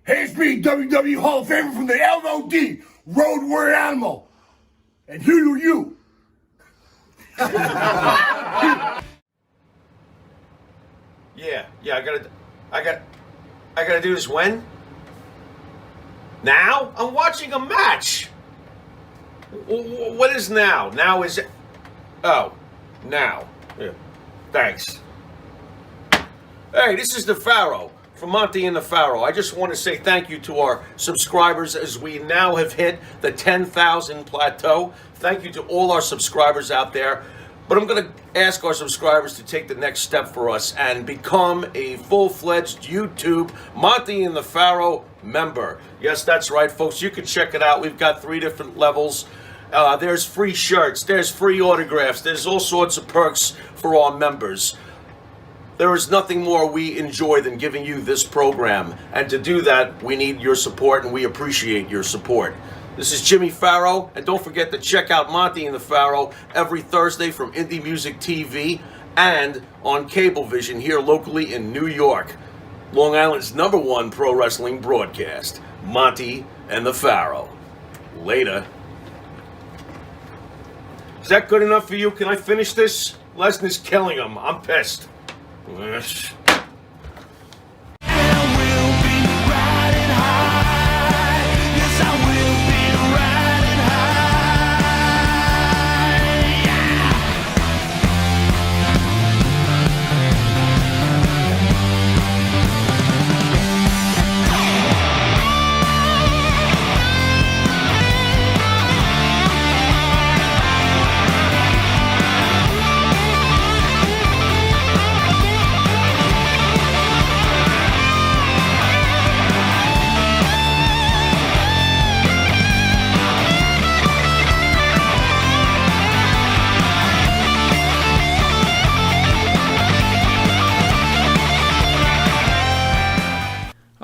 Hey, it's me, WWE Hall of Famer from the LOD, Road Warrior Animal. And who are you? Yeah, I gotta do this when? Now? I'm watching a match. What is now? Now is... Oh, now. Yeah, thanks. Hey, this is the Pharaoh from Monte the Pharaoh. I just want to say thank you to our subscribers as we now have hit the 10,000 plateau. Thank you to all our subscribers out there. But I'm going to ask our subscribers to take the next step for us and become a full-fledged YouTube Monte the Pharaoh member. Yes, that's right, folks. You can check it out. We've got 3 different levels. There's free shirts. There's free autographs. There's all sorts of perks for our members. There is nothing more we enjoy than giving you this program. And to do that, we need your support, and we appreciate your support. This is Jimmy Pharaoh, and don't forget to check out Monte the Pharaoh every Thursday from Indie Music TV and on Cablevision here locally in New York. Long Island's #1 pro wrestling broadcast, Monte and the Pharaoh. Later. Is that good enough for you? Can I finish this? Lesnar's killing him. I'm pissed.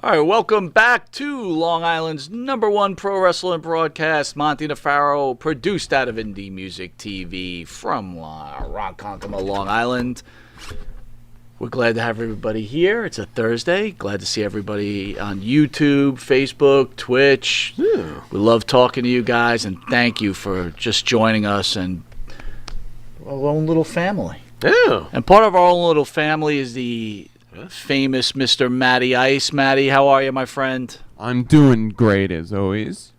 All right, welcome back to Long Island's #1 pro wrestling broadcast, Monte the Pharaoh, produced out of Indie Music TV from Ronkonkoma, Long Island. We're glad to have everybody here. It's a Thursday. Glad to see everybody on YouTube, Facebook, Twitch. Yeah. We love talking to you guys, and thank you for just joining us and our own little family. Yeah. And part of our own little family is the famous Mr. Matty Ice. Matty, how are you, my friend? I'm doing great, as always.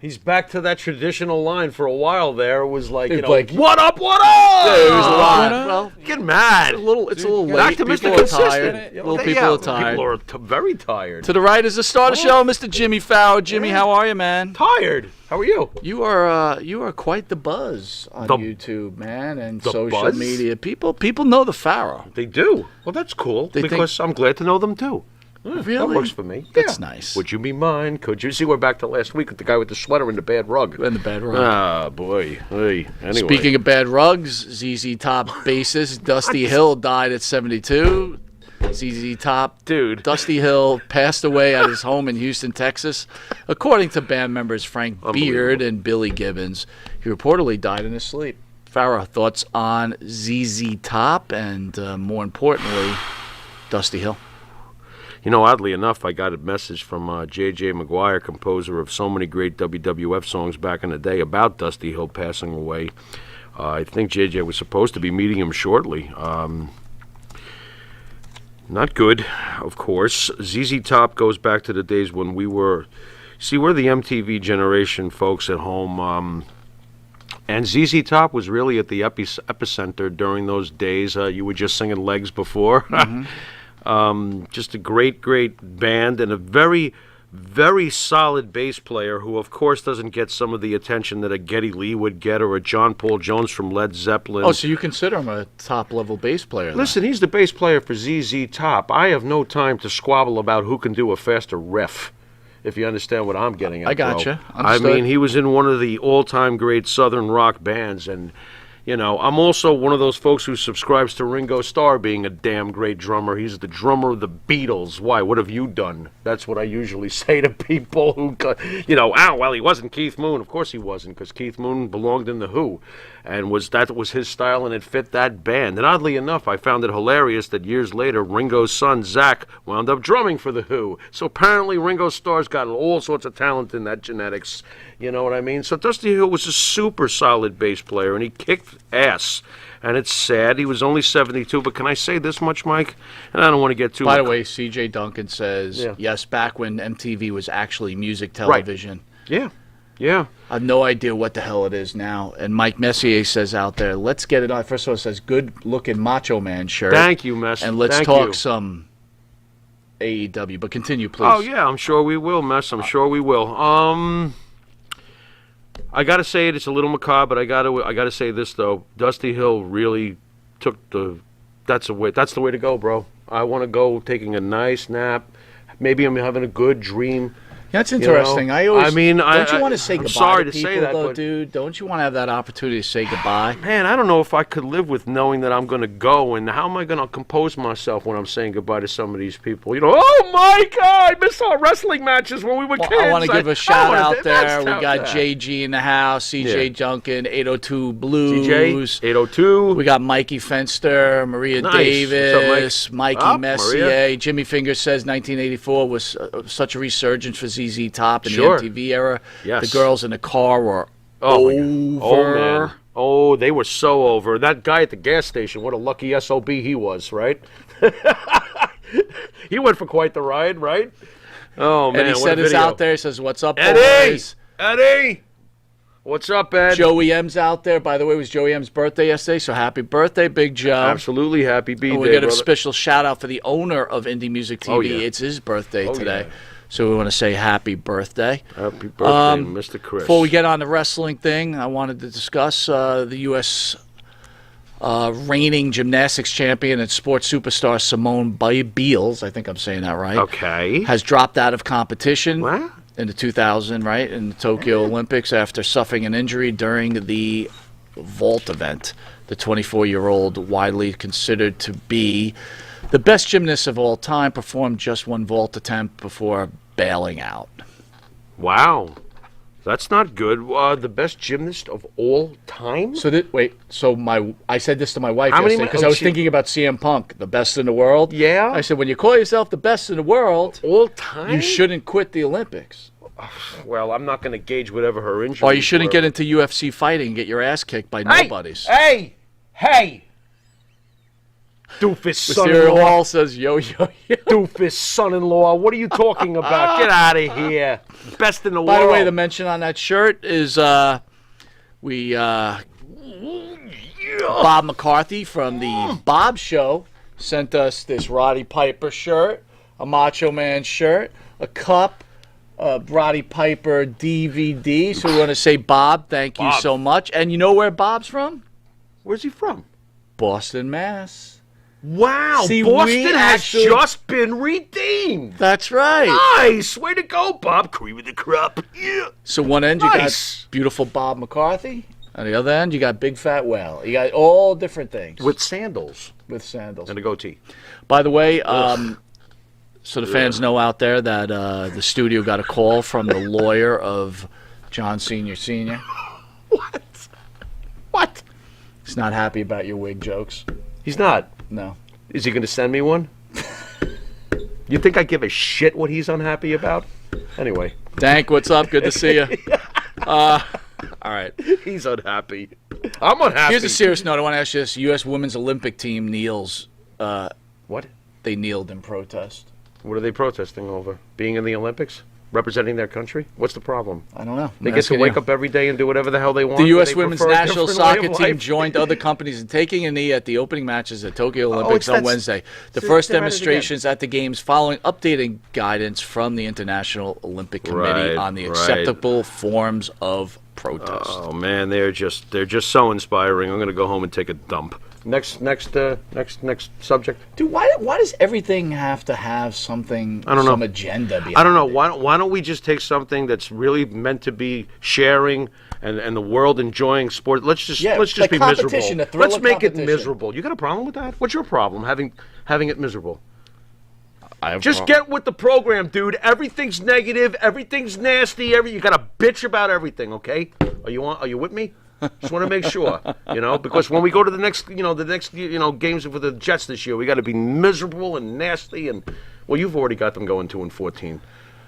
He's back to that traditional line. For a while there, it was like, what up, what up? Yeah, it was a lot. Well, get mad. It's a little late. Back to People Mr. are Consistent. tired. People are tired. People are very tired. To the right is the star of the show, Mr. Jimmy Pharaoh. Jimmy, how are you, man? Tired. How are you? You are quite the buzz on YouTube, man, and social media. People know the Pharaoh. They do. Well, that's cool because I'm glad to know them too. Really? That works for me. That's nice. Would you be mine? Could you? See, we're back to last week with the guy with the sweater and the bad rug. And the bad rug. Ah, boy. Hey, anyway. Speaking of bad rugs, ZZ Top bassist Dusty Hill died at 72. ZZ Top, dude. Dusty Hill passed away at his home in Houston, Texas. According to band members Frank Beard and Billy Gibbons, he reportedly died in his sleep. Pharaoh, thoughts on ZZ Top and, more importantly, Dusty Hill? You know, oddly enough, I got a message from J.J. McGuire, composer of so many great WWF songs back in the day, about Dusty Hill passing away. I think J.J. was supposed to be meeting him shortly. Not good, of course. ZZ Top goes back to the days when we were... See, we're the MTV generation, folks, at home. And ZZ Top was really at the epicenter during those days. You were just singing Legs before. Mm-hmm. Just a great band and a very, very solid bass player who, of course, doesn't get some of the attention that a Geddy Lee would get or a John Paul Jones from Led Zeppelin. Oh, so you consider him a top-level bass player? Listen, he's the bass player for ZZ Top. I have no time to squabble about who can do a faster riff, if you understand what I'm getting at. I gotcha. I mean, he was in one of the all-time great Southern rock bands, and You know, I'm also one of those folks who subscribes to Ringo Starr being a damn great drummer. He's the drummer of the Beatles. Why? What have you done? That's what I usually say to people who, you know, well, he wasn't Keith Moon. Of course he wasn't, because Keith Moon belonged in The Who. And that was his style, and it fit that band. And oddly enough, I found it hilarious that years later, Ringo's son, Zach, wound up drumming for The Who. So apparently Ringo Starr's got all sorts of talent in that genetics. You know what I mean? So Dusty Hill was a super solid bass player, and he kicked ass. And it's sad. He was only 72, but can I say this much, Mike? And I don't want to get too... By the way, C.J. Duncan says, yes, back when MTV was actually music television. Right. Yeah. I have no idea what the hell it is now. And Mike Messier says out there, let's get it on. First of all, it says, good-looking Macho Man shirt. Thank you, Mess. And let's talk some AEW. But continue, please. Oh, yeah, I'm sure we will, Mess. I'm sure we will. I got to say it's a little macabre, but I got to say this, though. Dusty Hill really took that's the way to go, bro. I want to go taking a nice nap. Maybe I'm having a good dream. That's interesting. You know? Don't you want to say goodbye sorry to to people, say that, though, but dude? Don't you want to have that opportunity to say goodbye? Man, I don't know if I could live with knowing that I'm going to go, and how am I going to compose myself when I'm saying goodbye to some of these people? You know, oh my God, I miss our wrestling matches when we were kids. I want to give a shout out there. We got that. JG in the house, CJ Duncan, 802 Blues. CJ, 802. We got Mikey Fenster, Maria Davis, Mikey Messier. Maria. Jimmy Finger says 1984 was such a resurgence for ZZ Top in the MTV era. Yes. The girls in the car were over. Oh, man. Oh, they were so over. That guy at the gas station, what a lucky SOB he was, right? He went for quite the ride, right? Oh, man. And he said it's out there. He says, what's up, Eddie? boys? Eddie! What's up, Ed? Joey M's out there. By the way, it was Joey M's birthday yesterday, so happy birthday, Big Joe. Absolutely happy B-Day, We got a brother. special shout-out for the owner of Indie Music TV. Oh, yeah. It's his birthday today. Yeah. So we want to say happy birthday. Happy birthday, Mr. Chris. Before we get on the wrestling thing, I wanted to discuss the U.S. Reigning gymnastics champion and sports superstar Simone Biles. I think I'm saying that right. Okay. Has dropped out of competition. What? In the 2000, right, in the Tokyo Olympics after suffering an injury during the vault event. The 24-year-old, widely considered to be the best gymnast of all time, performed just one vault attempt before bailing out. Wow. That's not good. The best gymnast of all time? So I said this to my wife How many yesterday because I was thinking about CM Punk, the best in the world. Yeah? I said, when you call yourself the best in the world, all time? you shouldn't quit the Olympics. Well, I'm not going to gauge whatever her injury. Or you shouldn't get into UFC fighting and get your ass kicked by nobodies. Hey! Doofus Serial son-in-law. Hall says, yo. Doofus son-in-law. What are you talking about? Get out of here. Best in the world. By the way, the mention on that shirt is Bob McCarthy from the Bob Show sent us this Roddy Piper shirt, a Macho Man shirt, a cup, a Roddy Piper DVD. So we want to say, Bob, thank you so much. And you know where Bob's from? Where's he from? Boston, Mass. Wow, See, Boston has just been redeemed. That's right. Nice. Way to go, Bob. Cream of the crop. Yeah. So one end, you Nice. got beautiful Bob McCarthy. On the other end, you got Big Fat Whale. You got all different things. With sandals. With sandals. And a goatee. By the way, so the fans know out there that the studio got a call from the lawyer of John Sr. What? He's not happy about your wig jokes. He's not. No. Is he going to send me one? You think I give a shit what he's unhappy about? Anyway. Dank, what's up? Good to see you. All right. He's unhappy. I'm unhappy. Here's a serious note. I want to ask you this. U.S. Women's Olympic team kneels. What? They kneeled in protest. What are they protesting over? Being in the Olympics? Representing their country? What's the problem? I don't know. They get to wake up every day and do whatever the hell they want. The U.S. They women's prefer a national different way soccer of team life. joined other companies in taking a knee at the opening matches at Tokyo Olympics on that's- Wednesday. The so first they're at it again. demonstrations at the Games following updating guidance from the International Olympic Committee Right, on the right. acceptable forms of protest. Oh man, they're just so inspiring. I'm gonna go home and take a dump. Next subject. Dude, why does everything have to have something? I don't know. Some agenda behind I don't know. it? Why don't we just take something that's really meant to be sharing and the world enjoying sport? Let's just like be competition, miserable. a thrill Let's of make it competition. miserable. You got a problem with that? What's your problem having it miserable? I have Just get with the program, dude. Everything's negative. Everything's nasty. You got to bitch about everything. Okay? Are you with me? Just want to make sure, because when we go to the next games for the Jets this year, we got to be miserable and nasty. And well, you've already got them going 2-14,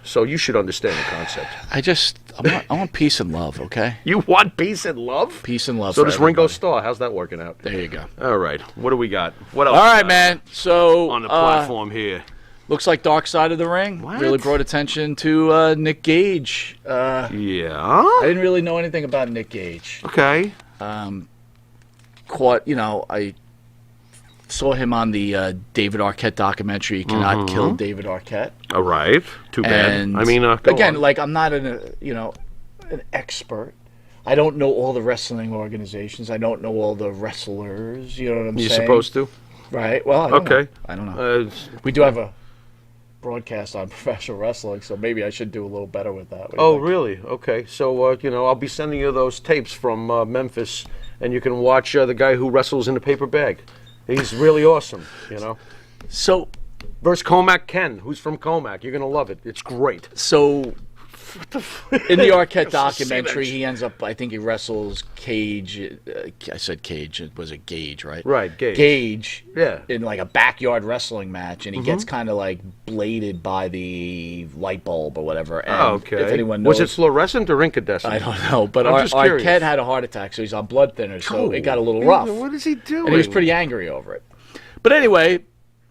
so you should understand the concept. I want peace and love. Okay. You want peace and love? Peace and love. So for does Ringo everybody. Starr. How's that working out? There you go. All right. What do we got? What else? All right, man. So On the platform here. looks like Dark Side of the Ring What? really brought attention to Nick Gage. Yeah. I didn't really know anything about Nick Gage. Okay. I saw him on the David Arquette documentary. You cannot kill David Arquette. All right. Too bad. And I mean, go again, on. like I'm not an expert. I don't know all the wrestling organizations. I don't know all the wrestlers. You know what I'm You're saying? supposed to. Right. Well, I don't Okay. know. I don't know. We do have a broadcast on professional wrestling, so maybe I should do a little better with that. What do you Oh, think? really? Okay. So, I'll be sending you those tapes from Memphis, and you can watch the guy who wrestles in a paper bag. He's really awesome, So, Versus Comac Ken, who's from Comac. You're going to love it. It's great. so in the Arquette Just see documentary, that. he ends up. I think he wrestles Cage. I said Cage. It was a Gage, right? Right, Gage. Gage. Yeah. In like a backyard wrestling match, and he gets kind of like bladed by the light bulb or whatever. And Oh, okay. If anyone knows, Was it fluorescent or incandescent? I don't know, but I'm just curious. Arquette had a heart attack, so he's on blood thinners, so it got a little rough. What is he doing? And he was pretty angry over it. But anyway,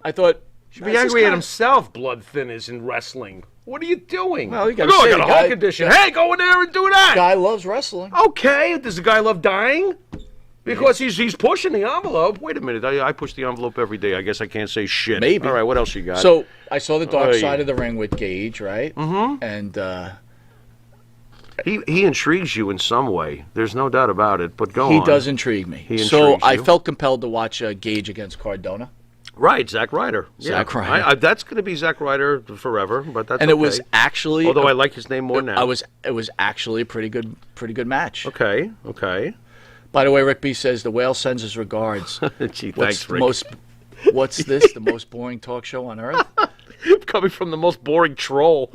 I thought Should be angry at himself, blood thinners in wrestling. What are you doing? Well, you gotta I say got the a heart guy- condition. Hey, go in there and do that. Guy loves wrestling. Okay, does the guy love dying? Because he's pushing the envelope. Wait a minute, I push the envelope every day. I guess I can't say shit. Maybe. All right, what else you got? So I saw the Dark Oy. Side of the Ring with Gage, right? Mm-hmm. And he intrigues you in some way. There's no doubt about it. But go on. he does intrigue me. He So intrigues I you. felt compelled to watch Gage against Cardona, Right, Zack Ryder. Zack Yeah. Ryder. That's going to be Zack Ryder forever. But that's and okay. it was actually. Although I like his name more now. It was actually a pretty good match. Okay. By the way, Rick B says the whale sends his regards. Gee, What's thanks, the Rick. What's this? The most boring talk show on earth? Coming from the most boring troll.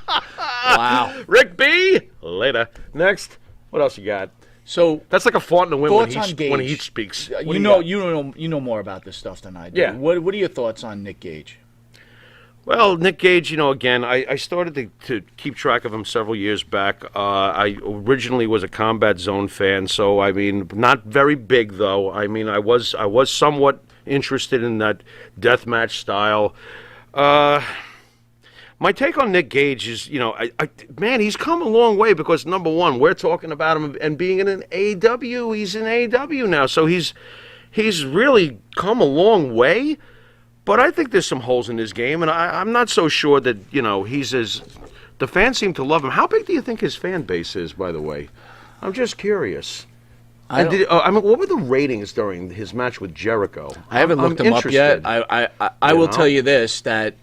Wow. Rick B. Later. Next. What else you got? So That's like a fart in the wind Thoughts on when he Gage? speaks. you know more about this stuff than I do. Yeah. What are your thoughts on Nick Gage? Well, Nick Gage, again, I started to keep track of him several years back. I originally was a Combat Zone fan, so I mean, not very big though. I mean, I was somewhat interested in that deathmatch style. My take on Nick Gage is, man, he's come a long way because number one, we're talking about him and being in an AEW. He's in AEW now, so he's really come a long way. But I think there's some holes in his game, and I'm not so sure that, he's as... The fans seem to love him. How big do you think his fan base is, by the way? I'm just curious. I What were the ratings during his match with Jericho? I haven't looked him up yet. I will know? tell you this, that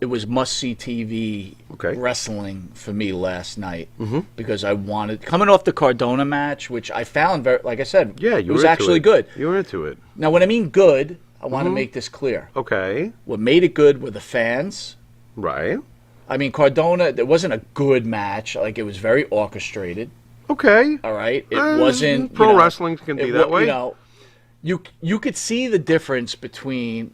it was must-see TV Okay. wrestling for me last night because I wanted... Coming off the Cardona match, which I found, very, like I said, Yeah, it you was were into actually it. good. You were into it. Now, when I mean good, I want to make this clear. Okay. What made it good were the fans. Right. I mean, Cardona, it wasn't a good match. Like, it was very orchestrated. Okay. All right? It wasn't... Pro wrestling can be that way. You could see the difference between...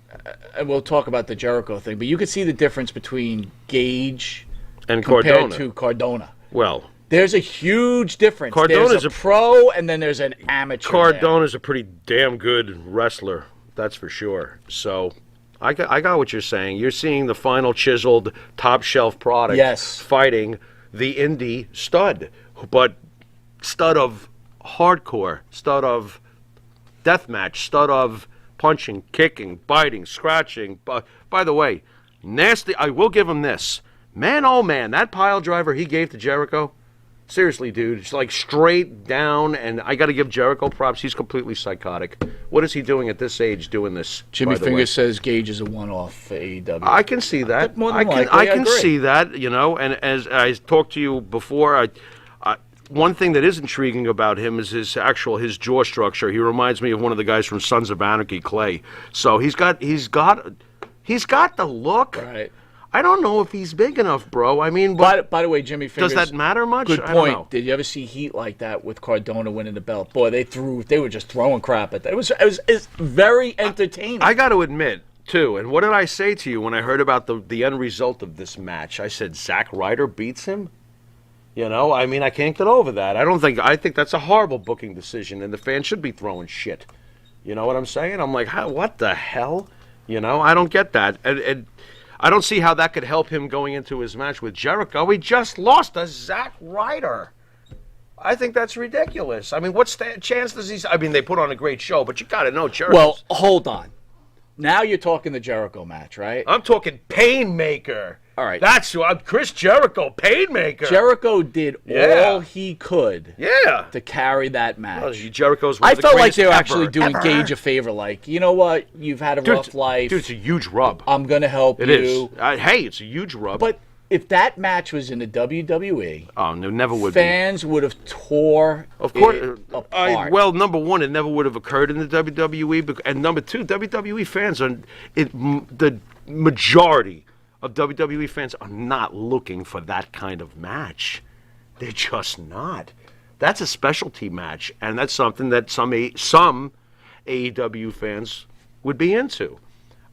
and we'll talk about the Jericho thing, but you could see the difference between Gage And compared Cardona. to Cardona. Well, There's a huge difference. Cardona's there's a pro and then there's an amateur. Cardona's a pretty damn good wrestler. That's for sure. So, I got what you're saying. You're seeing the final chiseled, top shelf product. Yes. Fighting the indie stud, but stud of hardcore, stud of deathmatch, stud of punching, kicking, biting, scratching. By the way, nasty. I will give him this. Man, oh man, that pile driver he gave to Jericho, Seriously, dude. It's like straight down, and I got to give Jericho props. He's completely psychotic. What is he doing at this age doing this? Jimmy by the Finger way? says Gage is a one-off for AEW. I can see that. More than I can, likely, I I can agree. see that, you know, and as I talked to you before, one thing that is intriguing about him is his jaw structure. He reminds me of one of the guys from Sons of Anarchy, Clay. So he's got the look. Right. I don't know if he's big enough, bro. I mean, but By the way, Jimmy Fingers, does that matter much? Good I don't know. point. Did you ever see heat like that with Cardona winning the belt? Boy, they were just throwing crap at that. It's very entertaining. I got to admit, too, and what did I say to you when I heard about the end result of this match? I said Zack Ryder beats him. You know, I mean, I can't get over that. I think that's a horrible booking decision, and the fans should be throwing shit. You know what I'm saying? I'm like, what the hell? You know, I don't get that. And I don't see how that could help him going into his match with Jericho. He just lost to Zack Ryder. I think that's ridiculous. I mean, what's the chance does he... I mean, they put on a great show, but you got to know Jericho. Well, hold on. Now you're talking the Jericho match, right? I'm talking Painmaker. All right. That's who I'm... Chris Jericho, Painmaker. Jericho did Yeah. all he could Yeah. to carry that match. Well, Jericho's one I of the felt like greatest they were ever, actually doing ever. Gage a favor. Like, you know what? You've had a rough life. Dude, it's a huge rub. I'm going to help It you. is. Hey, it's a huge rub. But if that match was in the WWE, oh, no, never would fans would have tore Of course. it apart. Well, number one, it never would have occurred in the WWE. And number two, WWE fans the majority of WWE fans are not looking for that kind of match. They're just not. That's a specialty match, and that's something that some AEW fans would be into.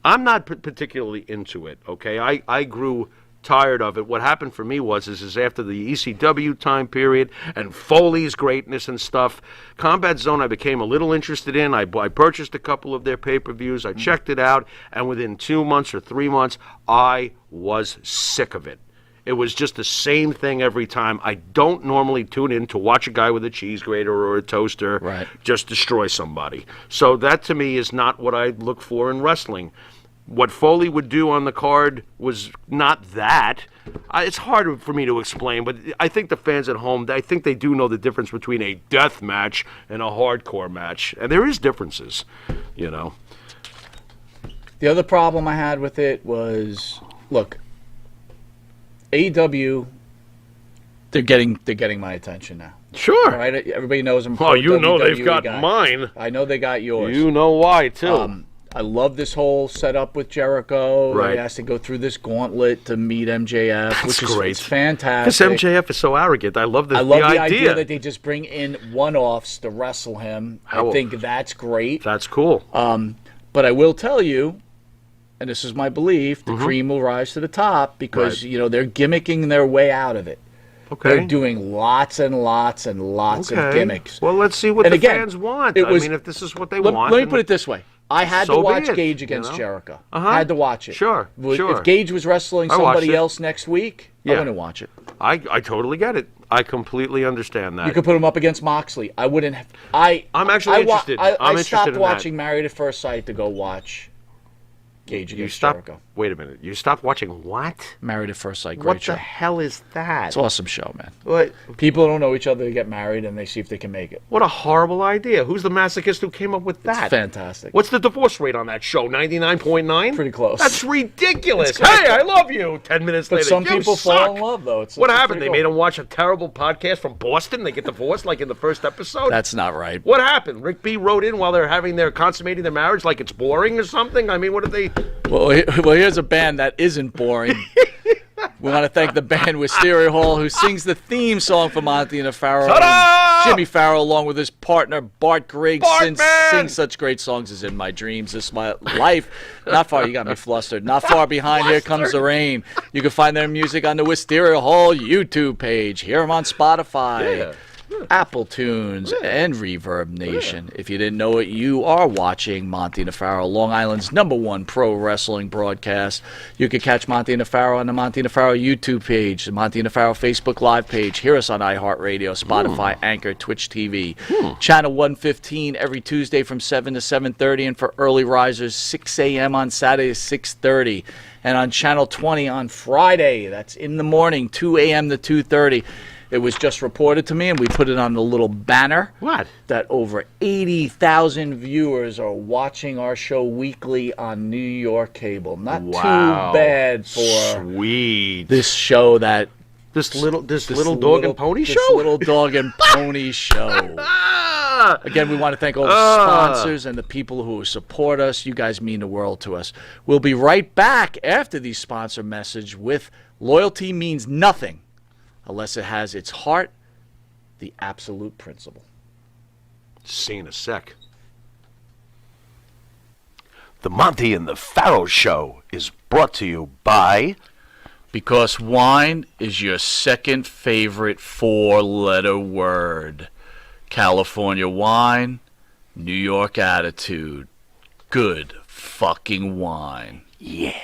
I'm not particularly into it, okay? I grew tired of it. What happened for me is after the ECW time period and Foley's greatness and stuff, Combat Zone I became a little interested in. I purchased a couple of their pay-per-views. I checked it out, and within 2 months or 3 months, I was sick of it. It was just the same thing every time. I don't normally tune in to watch a guy with a cheese grater or a toaster just destroy somebody. So that to me is not what I look for in wrestling. What Foley would do on the card was not that. It's hard for me to explain, but I think the fans at home, I think they do know the difference between a death match and a hardcore match. And there is differences, you know. The other problem I had with it was, look, AEW, they're getting my attention now. Sure. All right, everybody knows I'm. Oh, you know they've WWE got guy. mine. I know they got yours. You know why, too. I love this whole setup with Jericho. Right. He has to go through this gauntlet to meet MJF, which is great. It's fantastic. Because MJF is so arrogant. I love the idea that they just bring in one-offs to wrestle him. I think that's great. That's cool. But I will tell you, and this is my belief, the cream will rise to the top because they're gimmicking their way out of it. Okay. They're doing lots and lots and lots of gimmicks. Well, let's see what the fans want. I mean, if this is what they want. Let me put it this way. I had to watch Gage against Jericho. I had to watch it. Sure. If Gage was wrestling somebody else next week, I wouldn't watch it. I totally get it. I completely understand that. You could put him up against Moxley. I wouldn't have. I'm actually interested. I stopped watching Married at First Sight to go watch Gage against Jericho. Wait a minute. You stopped watching what? Married at First Sight. Great show. What the hell is that? It's an awesome show, man. What? People don't know each other. They get married and they see if they can make it. What a horrible idea. Who's the masochist who came up with that? It's fantastic. What's the divorce rate on that show? 99.9? Pretty close. That's ridiculous. Hey, I love you. 10 minutes later, some you people suck. fall in love, though. What happened? They made him watch a terrible podcast from Boston? They get divorced like in the first episode? That's not right. What happened? Rick B wrote in while they're consummating their marriage like it's boring or something? I mean, what did they... Well, here's a band that isn't boring. We want to thank the band Wisteria Hall, who sings the theme song for Monte the Pharaoh. Jimmy Farrow, along with his partner Bart Griggs, sings such great songs as "In My Dreams," "This Is My Life." Not far, you got me flustered. Not far behind, "Here Comes the Rain." You can find their music on the Wisteria Hall YouTube page. Hear them on Spotify. Apple Tunes and Reverb Nation. If you didn't know it, you are watching Monte the Pharaoh, Long Island's #1 pro wrestling broadcast. You can catch Monte the Pharaoh on the Monte the Pharaoh YouTube page, the Monte the Pharaoh Facebook Live page. Hear us on iHeartRadio, Spotify, Anchor, Twitch TV. Channel 115 every Tuesday from 7 to 7:30, and for early risers, 6 a.m. on Saturday, 6:30. And on Channel 20 on Friday, that's in the morning, 2 a.m. to 2:30. It was just reported to me, and we put it on the little banner. What? That over 80,000 viewers are watching our show weekly on New York cable. Not too bad for Sweet. this show that This little dog and pony show? This little dog and pony show. Again, we want to thank all the sponsors and the people who support us. You guys mean the world to us. We'll be right back after the sponsor message with Loyalty Means Nothing unless it has its heart, the absolute principle. See you in a sec. The Monte and the Pharaoh Show is brought to you by... Because wine is your second favorite four-letter word. California wine, New York attitude. Good fucking wine. Yeah.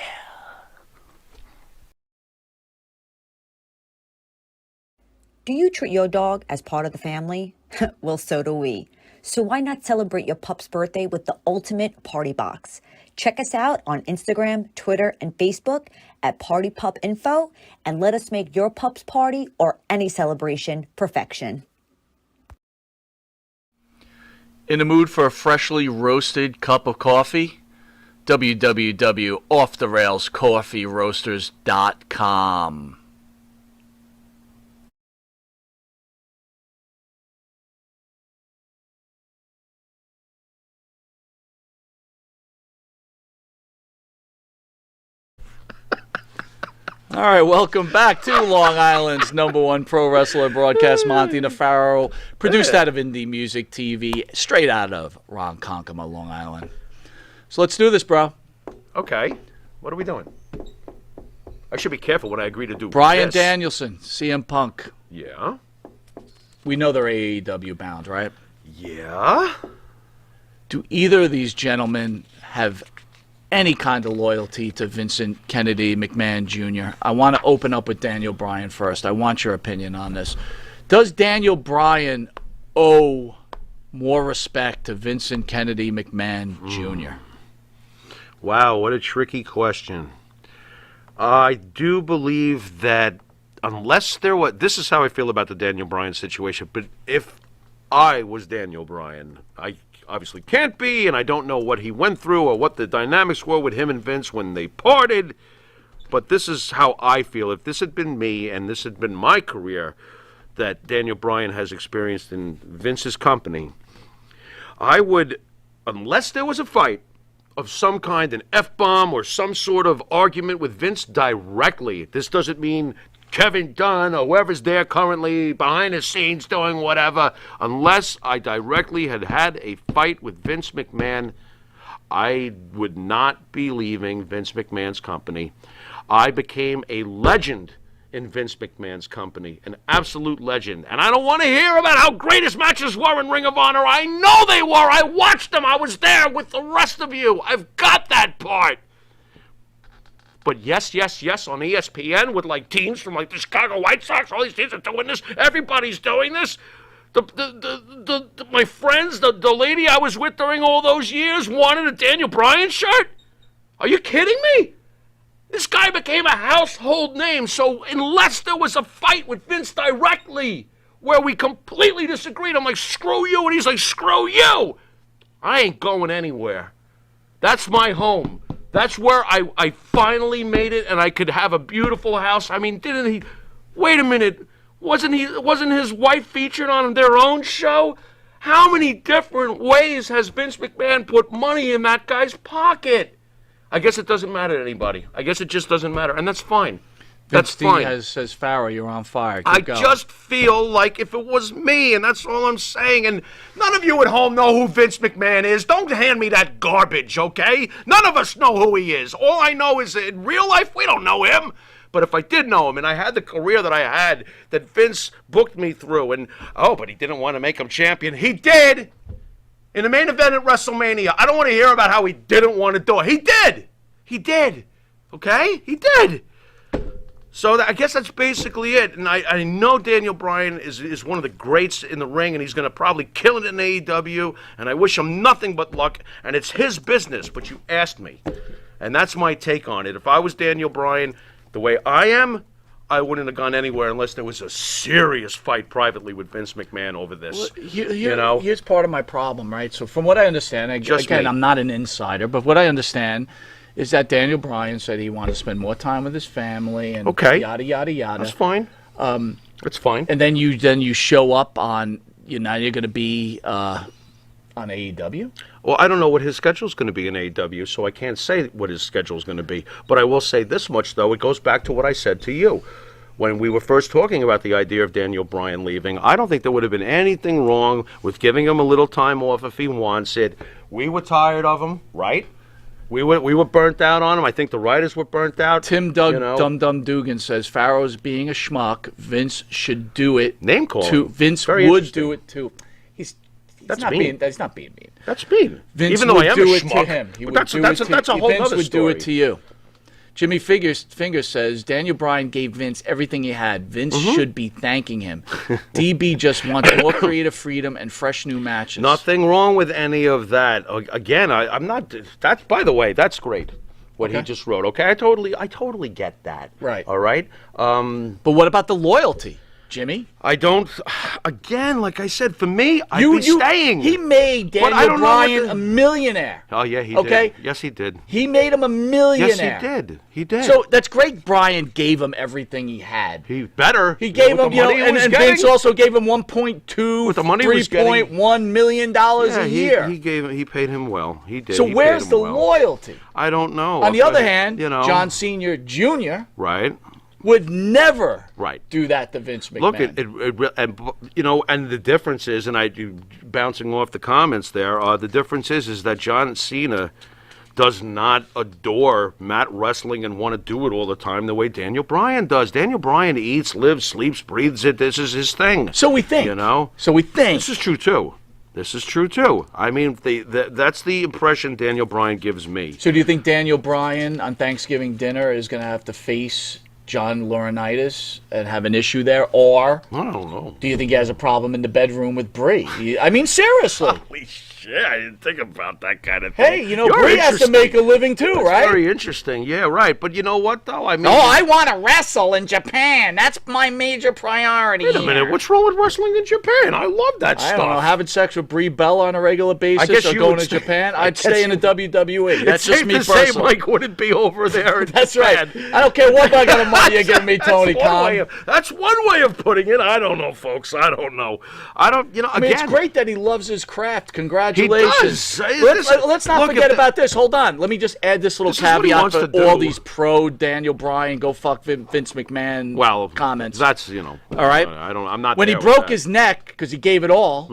Do you treat your dog as part of the family? Well, so do we. So why not celebrate your pup's birthday with the ultimate party box? Check us out on Instagram, Twitter, and Facebook at Party Pup Info, and let us make your pup's party or any celebration perfection. In the mood for a freshly roasted cup of coffee? www.offtherailscoffeeroasters.com. All right, welcome back to Long Island's #1 pro wrestler broadcast, Monte The Pharaoh, produced out of Indie Music TV, straight out of Ronkonkoma, Long Island. So let's do this, bro. Okay. What are we doing? I should be careful when I agree to do Bryan this. Danielson, CM Punk. Yeah. We know they're AEW bound, right? Yeah. Do either of these gentlemen have any kind of loyalty to Vincent Kennedy McMahon Jr.? I want to open up with Daniel Bryan first. I want your opinion on this. Does Daniel Bryan owe more respect to Vincent Kennedy McMahon Jr.? Wow, what a tricky question. I do believe that unless there was... This is how I feel about the Daniel Bryan situation, but if I was Daniel Bryan, I obviously can't be, and I don't know what he went through or what the dynamics were with him and Vince when they parted, but this is how I feel. If this had been me and this had been my career that Daniel Bryan has experienced in Vince's company, I would, unless there was a fight of some kind, an F-bomb or some sort of argument with Vince directly, this doesn't mean Kevin Dunn or whoever's there currently behind the scenes doing whatever, unless I directly had had a fight with Vince McMahon, I would not be leaving Vince McMahon's company. I became a legend in Vince McMahon's company, an absolute legend. And I don't want to hear about how great his matches were in Ring of Honor. I know they were. I watched them. I was there with the rest of you. I've got that part. But yes, on ESPN with like teams from like the Chicago White Sox, all these teams are doing this. Everybody's doing this. My friends, the lady I was with during all those years wanted a Daniel Bryan shirt? Are you kidding me? This guy became a household name, so unless there was a fight with Vince directly where we completely disagreed, I'm like, screw you, and he's like, screw you, I ain't going anywhere. That's my home. That's where I finally made it, and I could have a beautiful house. I mean, didn't he? Wait a minute. Wasn't his wife featured on their own show? How many different ways has Vince McMahon put money in that guy's pocket? I guess it doesn't matter to anybody. I guess it just doesn't matter, and that's fine. That's Vince fine. says, Pharaoh, you're on fire. I Keep going. just feel like if it was me, and that's all I'm saying, and none of you at home know who Vince McMahon is. Don't hand me that garbage, okay? None of us know who he is. All I know is that in real life, we don't know him. But if I did know him, and I had the career that I had, that Vince booked me through, and, but he didn't want to make him champion. He did! In the main event at WrestleMania, I don't want to hear about how he didn't want to do it. He did! He did! Okay? He did! So I guess that's basically it. And I know Daniel Bryan is one of the greats in the ring, and he's going to probably kill it in AEW, and I wish him nothing but luck, and it's his business, but you asked me. And that's my take on it. If I was Daniel Bryan, the way I am, I wouldn't have gone anywhere unless there was a serious fight privately with Vince McMahon over this. Here's part of my problem, right? So from what I understand, again, I'm not an insider, but what I understand is that Daniel Bryan said he wanted to spend more time with his family and yada, yada, yada. That's fine. That's fine. And then you show up on, now you're going to be on AEW? Well, I don't know what his schedule is going to be in AEW, so I can't say what his schedule is going to be. But I will say this much, though. It goes back to what I said to you. When we were first talking about the idea of Daniel Bryan leaving, I don't think there would have been anything wrong with giving him a little time off if he wants it. We were tired of him, right? We were burnt out on him. I think the writers were burnt out. Dum Dum Dugan says Pharaoh's being a schmuck. Vince should do it. Name call. Vince would do it too. That's not mean. That's not being mean. That's mean. Vince Even though would I am do a it schmuck, to him. He but would that's do that's it that's to, a whole Vince other would story. do it to you. Jimmy Finger says Daniel Bryan gave Vince everything he had. Vince should be thanking him. DB just wants more creative freedom and fresh new matches. Nothing wrong with any of that. Again, I'm not. That's, by the way, that's great. What he just wrote. Okay, I totally get that. Right. All right. But what about the loyalty, Jimmy? I don't. Again, like I said, for me, I'd be staying. He made Daniel Bryan a millionaire. Oh yeah, he did. Yes, he did. He made him a millionaire. Yes, he did. He did. So that's great. Bryan gave him everything he had. He better. He gave him, and Vince also gave him with the money he was getting. $3.1 million a year. He paid him well. He did. So where's the loyalty? I don't know. On the other hand, John Senior Jr. Right. would never do that to Vince McMahon. Look, and the difference is, and I do bouncing off the comments there. The difference is that John Cena does not adore mat wrestling and want to do it all the time the way Daniel Bryan does. Daniel Bryan eats, lives, sleeps, breathes it. This is his thing. So we think. So we think. This is true too. I mean, that's the impression Daniel Bryan gives me. So do you think Daniel Bryan on Thanksgiving dinner is going to have to face John Laurinaitis and have an issue there, or I don't know. Do you think he has a problem in the bedroom with Brie? I mean, seriously. Holy shit, I didn't think about that kind of thing. Hey, Brie has to make a living too, That's right? Very interesting. Yeah, right. But you know what, though? I mean, I want to wrestle in Japan. That's my major priority. Wait a minute. What's wrong with wrestling in Japan? I love that stuff. I don't know. Having sex with Brie Bella on a regular basis or going to Japan, I'd stay in the WWE. That's just me personally. It's safe to say Mike wouldn't be over there in That's Japan. right. I don't care what kind of money you're giving me, Tony Khan. That's one way of putting it. I don't know, folks. I don't know. I mean, it's great that he loves his craft. Congratulations. He does. Let's not forget about this. Hold on. Let me just add this little caveat for all these pro Daniel Bryan, go fuck Vince McMahon comments. That's, all right? I'm not When he broke his neck, because he gave it all,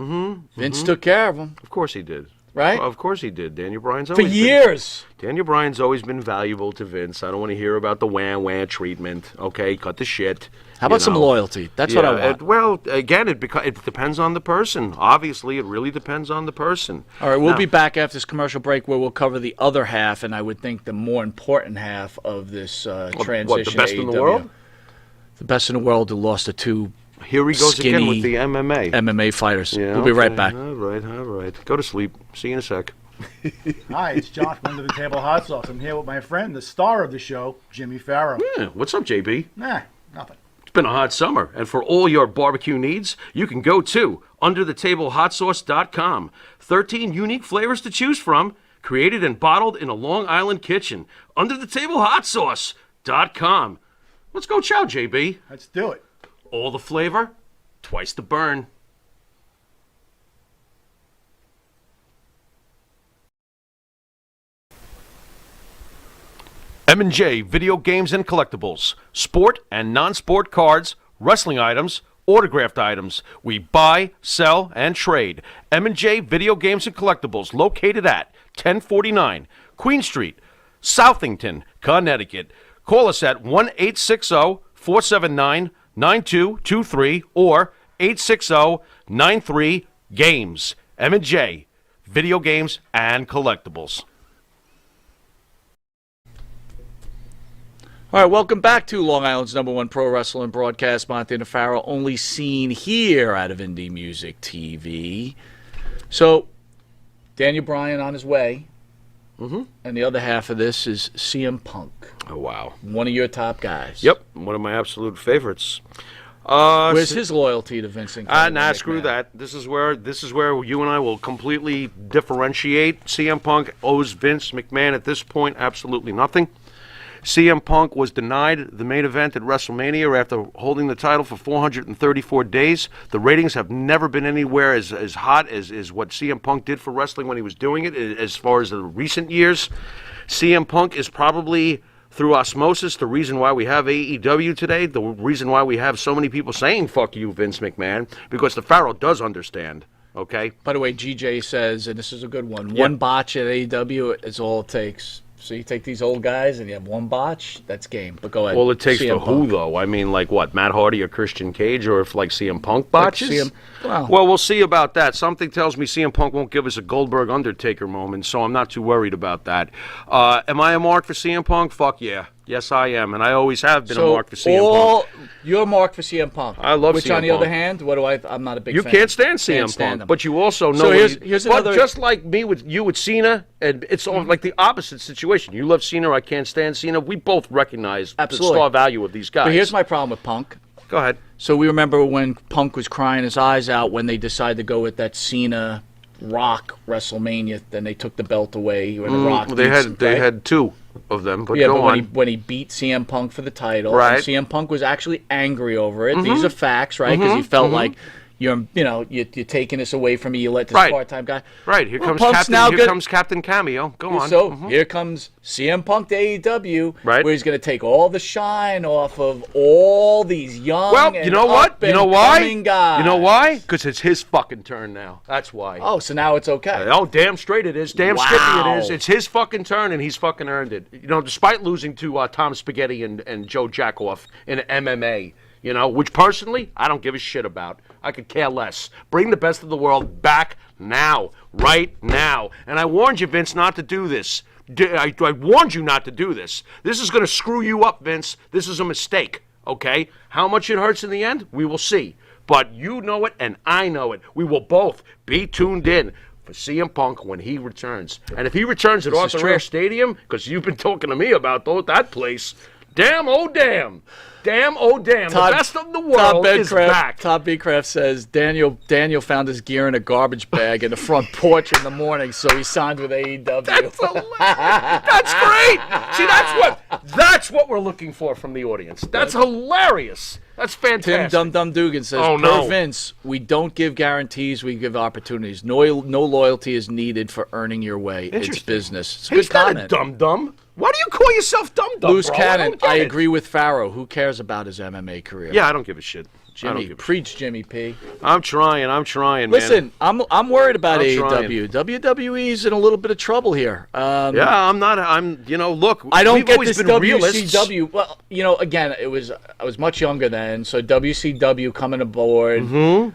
Vince took care of him. Of course he did. Right? Of course he did. Daniel Bryan's for years. Daniel Bryan's always been valuable to Vince. I don't want to hear about the wah-wah treatment. Okay, cut the shit. How about some loyalty? That's what I want. Again, it depends on the person. Obviously, it really depends on the person. All right, we'll be back after this commercial break where we'll cover the other half, and I would think the more important half of this transition. What, the best in the world? The best in the world who lost to two Here he goes again with the MMA. MMA fighters. Yeah, we'll be right back. All right. Go to sleep. See you in a sec. Hi, it's Josh, Under the Table Hot Sauce. I'm here with my friend, the star of the show, Jimmy Pharaoh. Yeah, what's up, JB? Nah, nothing. It's been a hot summer, and for all your barbecue needs, you can go to UnderTheTableHotSauce.com. 13 unique flavors to choose from, created and bottled in a Long Island kitchen. UnderTheTableHotSauce.com. Let's go chow, JB. Let's do it. All the flavor, twice the burn. M&J Video Games and Collectibles. Sport and non-sport cards, wrestling items, autographed items. We buy, sell, and trade. M&J Video Games and Collectibles, located at 1049 Queen Street, Southington, Connecticut. Call us at 1-860-479-9223 or 860-93-GAMES. M&J Video Games and Collectibles. All right, welcome back to Long Island's #1 pro wrestling broadcast, Monte The Pharaoh, only seen here out of Indie Music TV. So, Daniel Bryan on his way and the other half of this is CM Punk, Oh, wow. one of your top guys. Yep, one of my absolute favorites. Where's his loyalty to Vince and Kevin Nah, McMahon? screw that. This is where you and I will completely differentiate. CM Punk owes Vince McMahon at this point absolutely nothing. CM Punk was denied the main event at WrestleMania after holding the title for 434 days. The ratings have never been anywhere as hot as what CM Punk did for wrestling when he was doing it as far as the recent years. CM Punk is probably, through osmosis, the reason why we have AEW today, the reason why we have so many people saying, fuck you, Vince McMahon, because the Pharaoh does understand, okay? By the way, GJ says, and this is a good one, one botch at AEW is all it takes. So you take these old guys and you have one botch, that's game. But go ahead. All it takes CM for Punk. who, though? I mean, like what, Matt Hardy or Christian Cage, or if like CM Punk botches? Well, Well, we'll see about that. Something tells me CM Punk won't give us a Goldberg Undertaker moment, so I'm not too worried about that. Am I a mark for CM Punk? Fuck yeah. Yes, I am, and I always have been a mark for CM Punk. You're a mark for CM Punk. I love Which, CM on the Punk. other hand, what do I'm not a big You fan. can't stand CM Can't stand Punk, him. but you also know. So here's but another. just like me with you with Cena, and it's all like the opposite situation. You love Cena, I can't stand Cena. We both recognize Absolutely. the star value of these guys. But here's my problem with Punk. Go ahead. So we remember when Punk was crying his eyes out when they decided to go with that Cena Rock WrestleMania. Then they took the belt away. When the Rock They beats- they right? had two of them, but Yeah, go but on. when he beat CM Punk for the title, Right. and CM Punk was actually angry over it. These are facts, right? Because he felt like you're taking this away from me. You let this Right. part-time guy. Right, here Well, comes Punk's Captain. now Here good- comes Captain Cameo. Go on. So here comes CM Punk to AEW, Right. where he's going to take all the shine off of all these young. Well, and you know what? You know why? up-and-coming guys. You know why? Because it's his fucking turn now. That's why. Oh, so now it's okay. Oh, damn straight it is. Damn Wow. skippy it is. It's his fucking turn, and he's fucking earned it. You know, despite losing to Tom Spaghetti and Joe Jackoff in MMA, you know, which personally, I don't give a shit about. I could care less. Bring the best of the world back now. Right now. And I warned you, Vince, not to do this. I warned you not to do this. This is going to screw you up, Vince. This is a mistake, okay? How much it hurts in the end, we will see. But you know it, and I know it. We will both be tuned in for CM Punk when he returns. And if he returns at Arthur Ashe Stadium, because you've been talking to me about that place, damn, oh damn. Damn, oh damn. The best of the world is back. Todd Becraft says Daniel found his gear in a garbage bag in the front porch in the morning, so he signed with AEW. That's hilarious. That's great. See, that's what we're looking for from the audience. That's hilarious. That's Tim fantastic. Dum Dum Dugan says, Oh, per no. Vince, we don't give guarantees, we give opportunities. No loyalty is needed for earning your way. It's Interesting. business. It's a He's good not a comment. dum-dum. Why do you call yourself dum-dum, Loose bro? cannon, don't get I it. agree with Pharaoh. Who cares about his MMA career? Yeah, I don't give a shit. I don't Jimmy, give a preach Jimmy P. I'm trying, man. Listen, I'm worried about I'm AEW. WWE's in a little bit of trouble here. Yeah, I'm not. Look, I don't we've get always this been realists. WCW. Well, again, I was much younger then, so WCW coming aboard,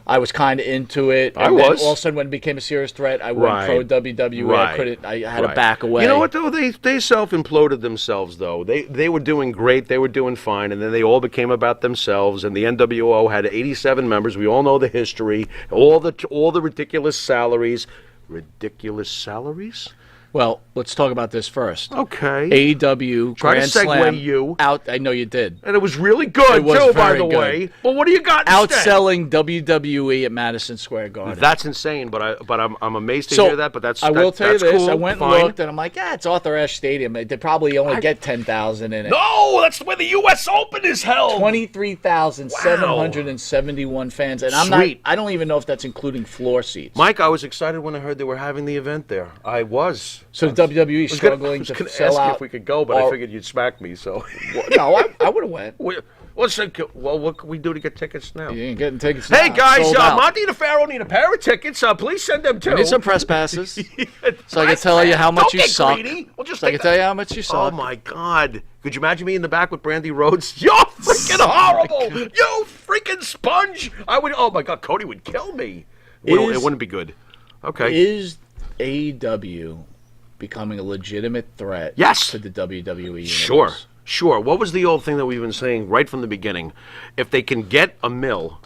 I was kind of into it. I And then was. all of a sudden, when it became a serious threat, I went Right. pro WWE. Right. I had to Right. back away. You know what though? They self-imploded themselves though. They were doing great. They were doing fine, and then they all became about themselves. And the NWO had 87 members. We all know the history. All the ridiculous salaries. Ridiculous salaries? Well, let's talk about this first. Okay. AEW Try to Grand segue Slam you. out. I know you did. And it was really good It was too, by very the good. way. But what do you got instead? Outselling WWE at Madison Square Garden. That's insane, but I'm amazed to So, hear that. But that's I will tell you that's this. cool, I went fine. and looked, and I'm like, it's Arthur Ashe Stadium. They probably only get 10,000 in it. No, that's where the U.S. Open is held. 23,771 fans, and Sweet. I don't even know if that's including floor seats. Mike, I was excited when I heard they were having the event there. I was. So the WWE I was gonna- struggling I was to gonna sell ask out. you if we could go, but I or- figured you'd smack me. So, No, I would have went. what can we do to get tickets now? You ain't getting tickets. Hey now. guys, Sold out. Monte The Pharaoh need a pair of tickets. Please send them too. I need some press passes, so I can tell you how much Don't you get suck. greedy. We'll just So I take can tell you how much you suck. Oh my God! Could you imagine me in the back with Brandy Rhodes? You're freaking horrible. You freaking sponge. I would. Oh my God, Cody would kill me. It wouldn't be good. Okay. Is AEW becoming a legitimate threat? Yes. To the WWE universe? Sure. What was the old thing that we've been saying right from the beginning? If they can get a mill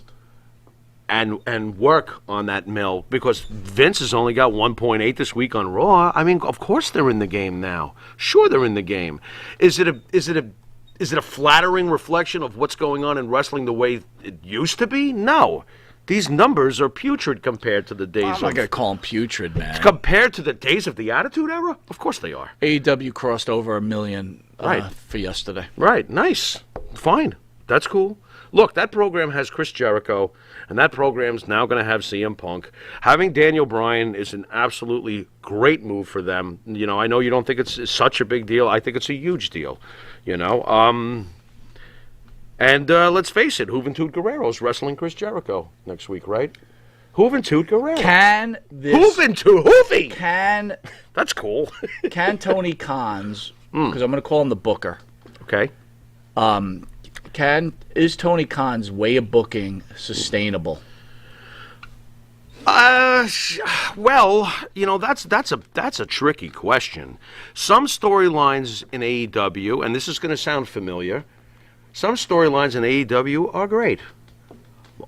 and work on that mill, because Vince has only got 1.8 this week on Raw. I mean, of course they're in the game now. Sure, they're in the game. Is it a flattering reflection of what's going on in wrestling the way it used to be? No. These numbers are putrid compared to the days I'm not going to call them putrid, man. compared to the days of the Attitude Era? Of course they are. AEW crossed over 1 million Right. for yesterday. Right, nice. Fine. That's cool. Look, that program has Chris Jericho, and that program's now going to have CM Punk. Having Daniel Bryan is an absolutely great move for them. You know, I know you don't think it's such a big deal. I think it's a huge deal, you know. And let's face it, Juventud Guerrero's wrestling Chris Jericho next week, right? Juventud Guerrero. Can this... Hoovy! Can... That's cool. Can Tony Khan's... Because I'm going to call him the booker. Okay. Is Tony Khan's way of booking sustainable? Well, you know, that's a tricky question. Some storylines in AEW, and this is going to sound familiar, some storylines in AEW are great.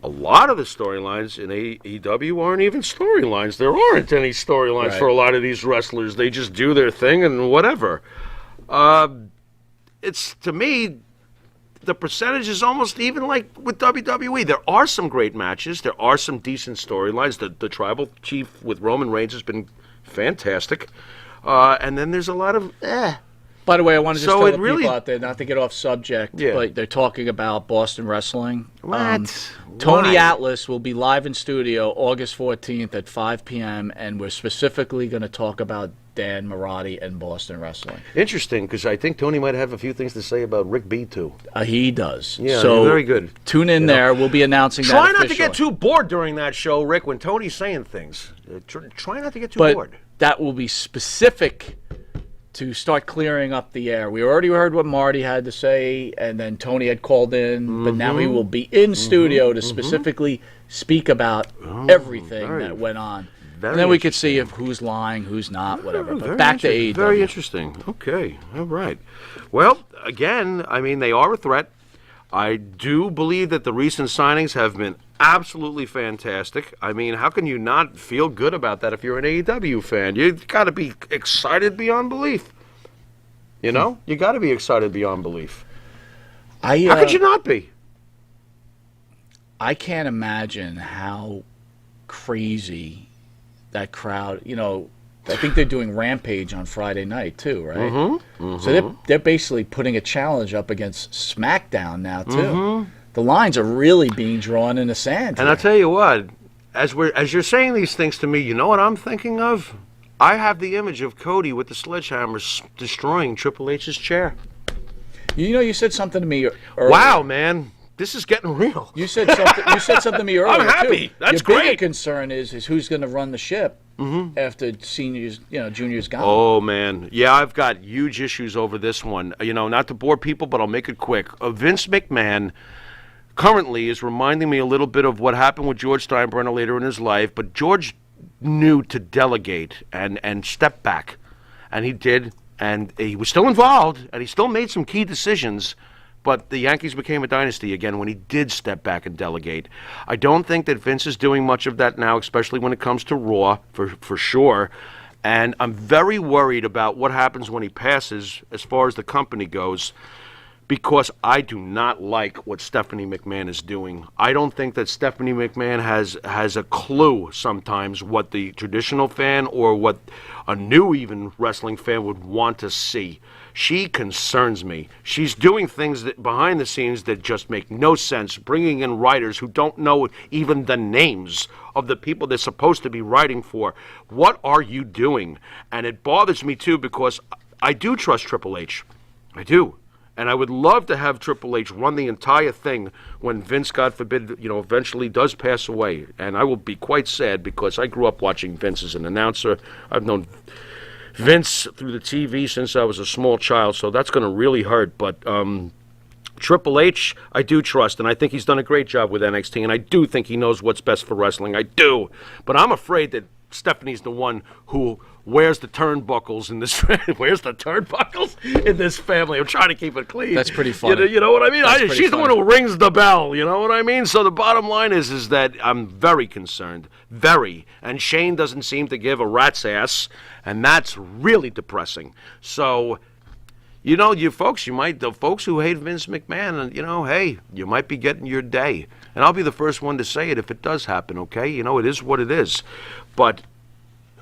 A lot of the storylines in AEW aren't even storylines. There aren't any storylines for a lot of these wrestlers. They just do their thing and whatever. It's, to me, the percentage is almost even like with WWE. There are some great matches. There are some decent storylines. The Tribal Chief with Roman Reigns has been fantastic. And then there's a lot of By the way, I want to just tell the really, people out there, not to get off subject, but they're talking about Boston Wrestling. What? Tony Why? Atlas will be live in studio August 14th at 5 p.m., and we're specifically going to talk about Dan Marati and Boston Wrestling. Interesting, because I think Tony might have a few things to say about Rick B, too. He does. Yeah, so very good. Tune in there. We'll be announcing Try that not to officially. get too bored during that show, Rick, when Tony's saying things. Try not to get too But bored. that will be specific to start clearing up the air. We already heard what Marty had to say, and then Tony had called in, but now he will be in studio to specifically speak about everything that went on. And then we could see if who's lying, who's not, whatever. But back to AEW. Very interesting. Okay, all right. Well, again, I mean, they are a threat. I do believe that the recent signings have been absolutely fantastic. I mean, how can you not feel good about that if you're an AEW fan? You've got to be excited beyond belief. You know? You got to be excited beyond belief. How could you not be? I can't imagine how crazy that crowd, you know, I think they're doing Rampage on Friday night too, right? So they're basically putting a challenge up against SmackDown now too. The lines are really being drawn in the sand. And I'll tell you what, as you're saying these things to me, you know what I'm thinking of? I have the image of Cody with the sledgehammer destroying Triple H's chair. You know, you said something to me earlier. Wow, man. This is getting real. You said something. You said something to me earlier. I'm happy. Too. That's Your bigger great. concern is who's going to run the ship after seniors, juniors gone. Oh man, yeah, I've got huge issues over this one. You know, not to bore people, but I'll make it quick. Vince McMahon currently is reminding me a little bit of what happened with George Steinbrenner later in his life, but George knew to delegate and step back, and he did, and he was still involved, and he still made some key decisions. But the Yankees became a dynasty again when he did step back and delegate. I don't think that Vince is doing much of that now, especially when it comes to Raw, for sure. And I'm very worried about what happens when he passes as far as the company goes, because I do not like what Stephanie McMahon is doing. I don't think that Stephanie McMahon has a clue sometimes what the traditional fan or what a new even wrestling fan would want to see. She concerns me. She's doing things that behind the scenes that just make no sense, bringing in writers who don't know even the names of the people they're supposed to be writing for. What are you doing? And it bothers me too, because I do trust Triple H. I do. And I would love to have Triple H run the entire thing when Vince, God forbid, eventually does pass away. And I will be quite sad, because I grew up watching Vince as an announcer. I've known Vince through the TV since I was a small child, so that's going to really hurt. But Triple H, I do trust, and I think he's done a great job with NXT, and I do think he knows what's best for wrestling. I do. But I'm afraid that Stephanie's the one who where's the turnbuckles in this? Where's the turnbuckles in this family? I'm trying to keep it clean. That's pretty funny. You know what I mean? That's She's the funny. one who rings the bell. You know what I mean? So the bottom line is that I'm very concerned, very, and Shane doesn't seem to give a rat's ass, and that's really depressing. So. You know, the folks who hate Vince McMahon, and hey, you might be getting your day. And I'll be the first one to say it if it does happen, okay? It is what it is. But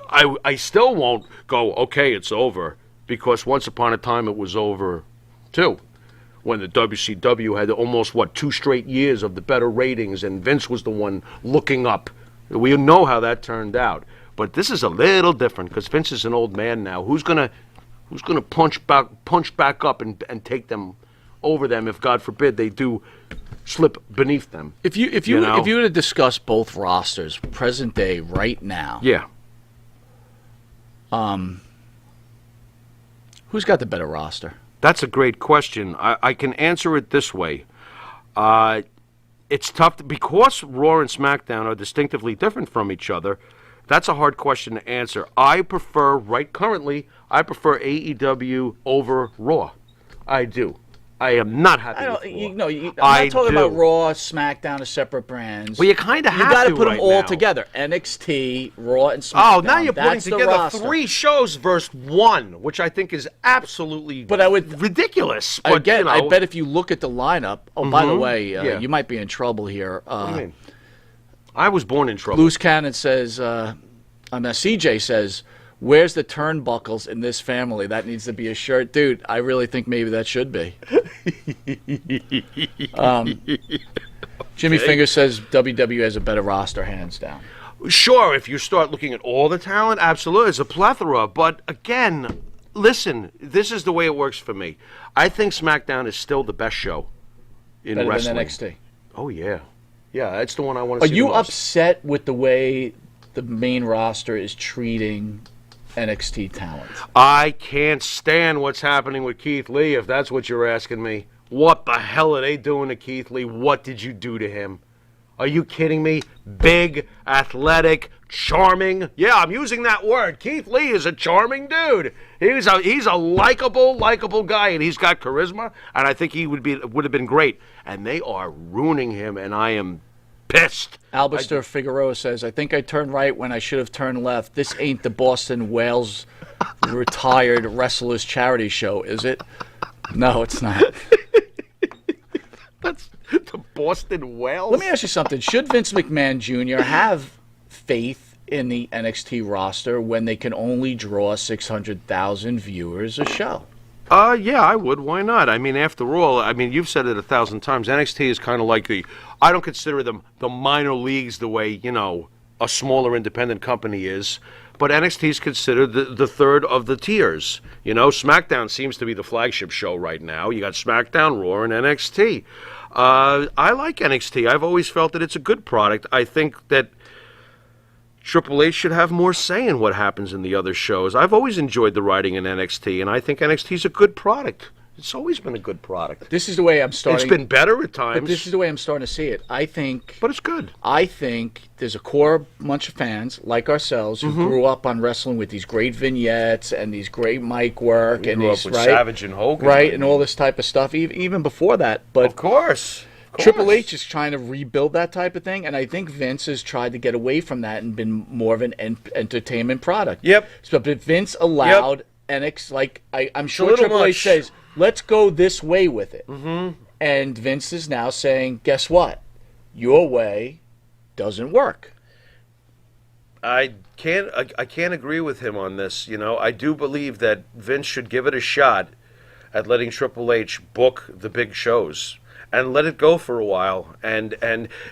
I still won't go, okay, it's over, because once upon a time it was over, too. When the WCW had almost, 2 straight years of the better ratings, and Vince was the one looking up. We know how that turned out. But this is a little different, because Vince is an old man now. Who's gonna punch back up and take them over them if, God forbid, they do slip beneath them? If you were to discuss both rosters, present day, right now, yeah, who's got the better roster? that's a great question. I can answer it this way. It's tough because Raw and SmackDown are distinctively different from each other. That's a hard question to answer. I prefer AEW over Raw. I do. I am not happy with Raw. I'm not talking about Raw, SmackDown as separate brands. Well, you kind of have to. You got to put them all now. together. NXT, Raw, and SmackDown. Oh, now you're putting That's together the roster. 3 shows versus 1, which I think is absolutely ridiculous. But, again, I bet if you look at the lineup. Oh, by the way, Yeah. you might be in trouble here. What do you mean? I was born in trouble. Loose Cannon says, CJ says, where's the turnbuckles in this family? That needs to be a shirt. Dude, I really think maybe that should be. Jimmy Finger says WWE has a better roster, hands down. Sure, if you start looking at all the talent, absolutely. It's a plethora. But again, listen, this is the way it works for me. I think SmackDown is still the best show in Better wrestling. than NXT. Oh, yeah. Yeah, that's the one I want to see. Are you the most. upset with the way the main roster is treating NXT talent? I can't stand what's happening with Keith Lee, if that's what you're asking me. What the hell are they doing to Keith Lee? What did you do to him? Are you kidding me? Big, athletic, charming. Yeah, I'm using that word. Keith Lee is a charming dude. He's a likable guy, and he's got charisma, and I think he would have been great. And they are ruining him, and I am pissed. Albister Figueroa says, I think I turned right when I should have turned left. This ain't the Boston Whales retired wrestlers charity show, is it? No, it's not. That's the Boston Whales. Let me ask you something. Should Vince McMahon Jr. have faith in the NXT roster when they can only draw 600,000 viewers a show? Yeah, I would. Why not? I mean, after all, you've said it 1,000 times. NXT is kind of like I don't consider them the minor leagues the way, a smaller independent company is. But NXT is considered the third of the tiers. SmackDown seems to be the flagship show right now. You got SmackDown, Raw, and NXT. I like NXT. I've always felt that it's a good product. I think that Triple H should have more say in what happens in the other shows. I've always enjoyed the writing in NXT, and I think NXT is a good product. It's always been a good product. This is the way I'm starting. It's been better at times. But this is the way I'm starting to see it. But it's good. I think there's a core bunch of fans like ourselves who grew up on wrestling with these great vignettes and these great mic work and grew these up with Savage and Hogan, right, and all this type of stuff. Even before that, but of course. Triple H is trying to rebuild that type of thing, and I think Vince has tried to get away from that and been more of an entertainment product. Yep. So, but Vince allowed NXT, I'm sure Triple H says, let's go this way with it. Mm-hmm. And Vince is now saying, guess what? Your way doesn't work. I can't agree with him on this. I do believe that Vince should give it a shot at letting Triple H book the big shows and let it go for a while. And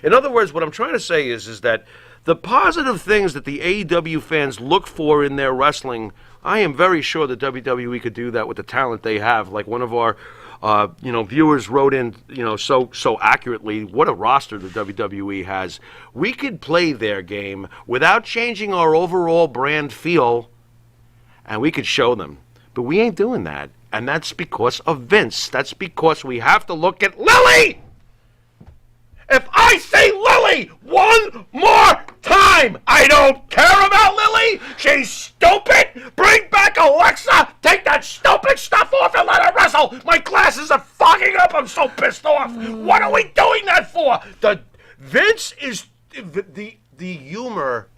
in other words, what I'm trying to say is that the positive things that the AEW fans look for in their wrestling, I am very sure that WWE could do that with the talent they have. Like one of our viewers wrote in, so accurately, what a roster the WWE has. We could play their game without changing our overall brand feel, and we could show them. But we ain't doing that. And that's because of Vince. That's because we have to look at Lily! If I say Lily one more time, time. I don't care about Lily. She's stupid. Bring back Alexa. Take that stupid stuff off and let her wrestle. My glasses are fogging up. I'm so pissed off. What are we doing that for? The Vince is the humor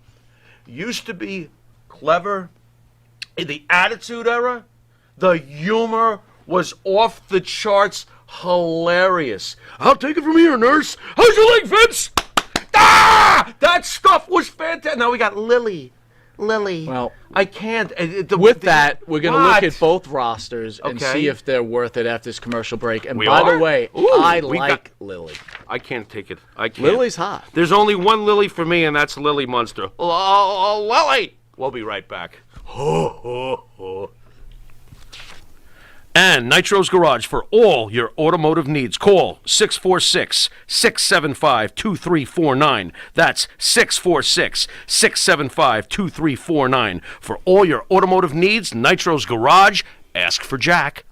used to be clever in the Attitude Era. The humor was off the charts, hilarious. I'll take it from here, nurse. How's your leg, Vince? Ah! That stuff was fantastic. Now we got Lily. Well, I can't. With that, we're going to look What? at both rosters and Okay. see if they're worth it after this commercial break. And We by are? the way, Ooh, I we like got- Lily. I can't take it. I can't. Lily's hot. There's only one Lily for me, and that's Lily Munster. Oh, Lily! We'll be right back. And Nitro's Garage for all your automotive needs. Call 646-675-2349. That's 646-675-2349. For all your automotive needs, Nitro's Garage. Ask for Jack.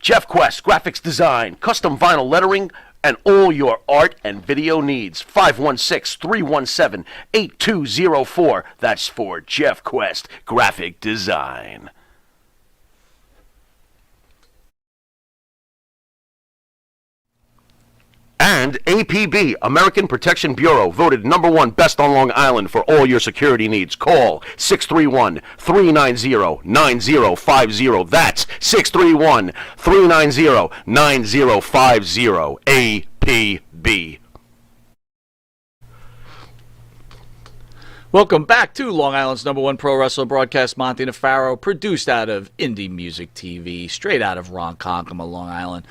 Jeff Quest, graphics design, custom vinyl lettering, and all your art and video needs. 516-317-8204. That's for Jeff Quest, graphic design. And APB, American Protection Bureau, voted #1 best on Long Island for all your security needs. Call 631-390-9050. That's 631-390-9050. APB. Welcome back to Long Island's #1 pro wrestler broadcast, Monte The Pharaoh, produced out of Indie Music TV, straight out of Ronkonkoma, Long Island.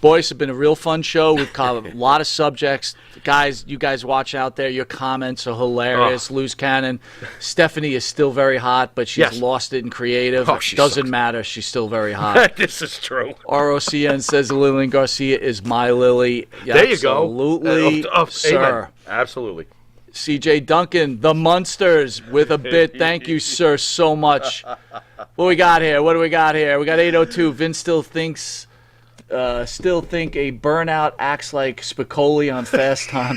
Boys, it's been a real fun show. We've covered a lot of subjects. Guys, you guys watch out there. Your comments are hilarious. Loose cannon. Stephanie is still very hot, but she's Yes. lost it in creative. Oh, she Doesn't sucks. matter. She's still very hot. This is true. ROCN says Lillian Garcia is my Lily. There you go. Absolutely, sir. Amen. Absolutely. CJ Duncan, the Munsters, with a bit. Thank you, sir, so much. What we got here? We got 802. Vince still think a burnout acts like Spicoli on Fast Time.